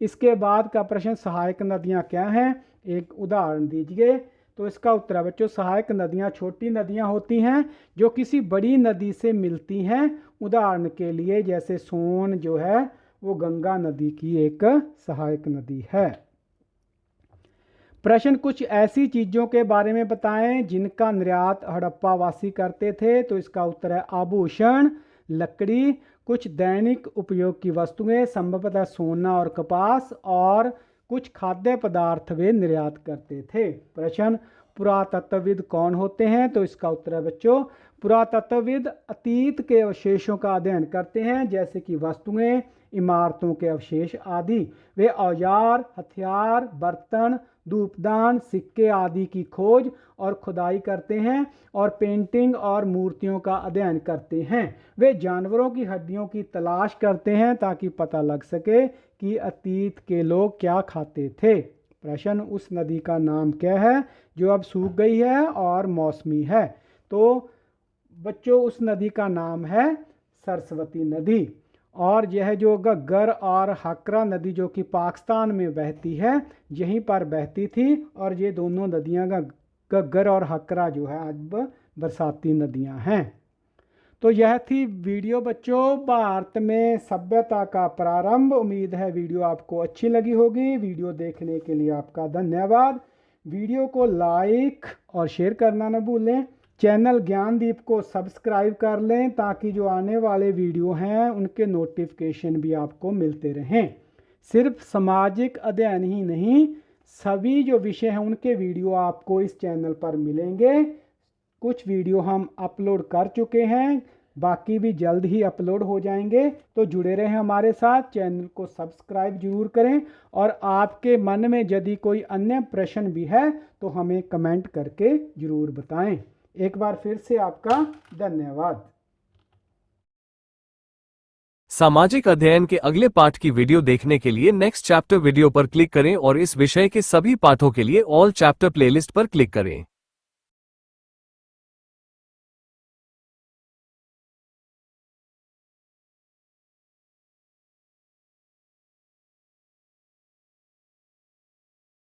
Speaker 2: इसके बाद का प्रश्न, सहायक नदियां क्या हैं, एक उदाहरण दीजिए, तो इसका उत्तर है बच्चों सहायक नदियां छोटी नदियां होती हैं जो किसी बड़ी नदी से मिलती हैं। उदाहरण के लिए जैसे सोन जो है वो गंगा नदी की एक सहायक नदी है। प्रश्न, कुछ ऐसी चीज़ों के बारे में बताएं जिनका निर्यात हड़प्पावासी करते थे, तो इसका उत्तर है आभूषण, लकड़ी, कुछ दैनिक उपयोग की वस्तुएं, संभवतः सोना और कपास, और कुछ खाद्य पदार्थ वे निर्यात करते थे। प्रश्न, पुरातत्वविद कौन होते हैं, तो इसका उत्तर है बच्चों पुरातत्वविद अतीत के अवशेषों का अध्ययन करते हैं, जैसे कि वस्तुएं, इमारतों के अवशेष आदि। वे औजार, हथियार, बर्तन, धूपदान, सिक्के आदि की खोज और खुदाई करते हैं और पेंटिंग और मूर्तियों का अध्ययन करते हैं। वे जानवरों की हड्डियों की तलाश करते हैं ताकि पता लग सके कि अतीत के लोग क्या खाते थे। प्रश्न, उस नदी का नाम क्या है जो अब सूख गई है और मौसमी है, तो बच्चों उस नदी का नाम है सरस्वती नदी। और यह जो घग्गर और हकरा नदी जो कि पाकिस्तान में बहती है, यहीं पर बहती थी, और ये दोनों नदियां घग्गर और हकरा जो है अब बरसाती नदियां हैं। तो यह थी वीडियो बच्चों भारत में सभ्यता का प्रारंभ। उम्मीद है वीडियो आपको अच्छी लगी होगी। वीडियो देखने के लिए आपका धन्यवाद। वीडियो को लाइक और शेयर करना न भूलें। चैनल ज्ञानदीप को सब्सक्राइब कर लें ताकि जो आने वाले वीडियो हैं उनके नोटिफिकेशन भी आपको मिलते रहें। सिर्फ सामाजिक अध्ययन ही नहीं, सभी जो विषय हैं उनके वीडियो आपको इस चैनल पर मिलेंगे। कुछ वीडियो हम अपलोड कर चुके हैं, बाकी भी जल्द ही अपलोड हो जाएंगे। तो जुड़े रहें हमारे साथ, चैनल को सब्सक्राइब जरूर करें, और आपके मन में यदि कोई अन्य प्रश्न भी है तो हमें कमेंट करके जरूर बताएं। एक बार फिर से आपका धन्यवाद।
Speaker 3: सामाजिक अध्ययन के अगले पाठ की वीडियो देखने के लिए नेक्स्ट चैप्टर वीडियो पर क्लिक करें और इस विषय के सभी पाठों के लिए ऑल चैप्टर प्लेलिस्ट पर क्लिक करें।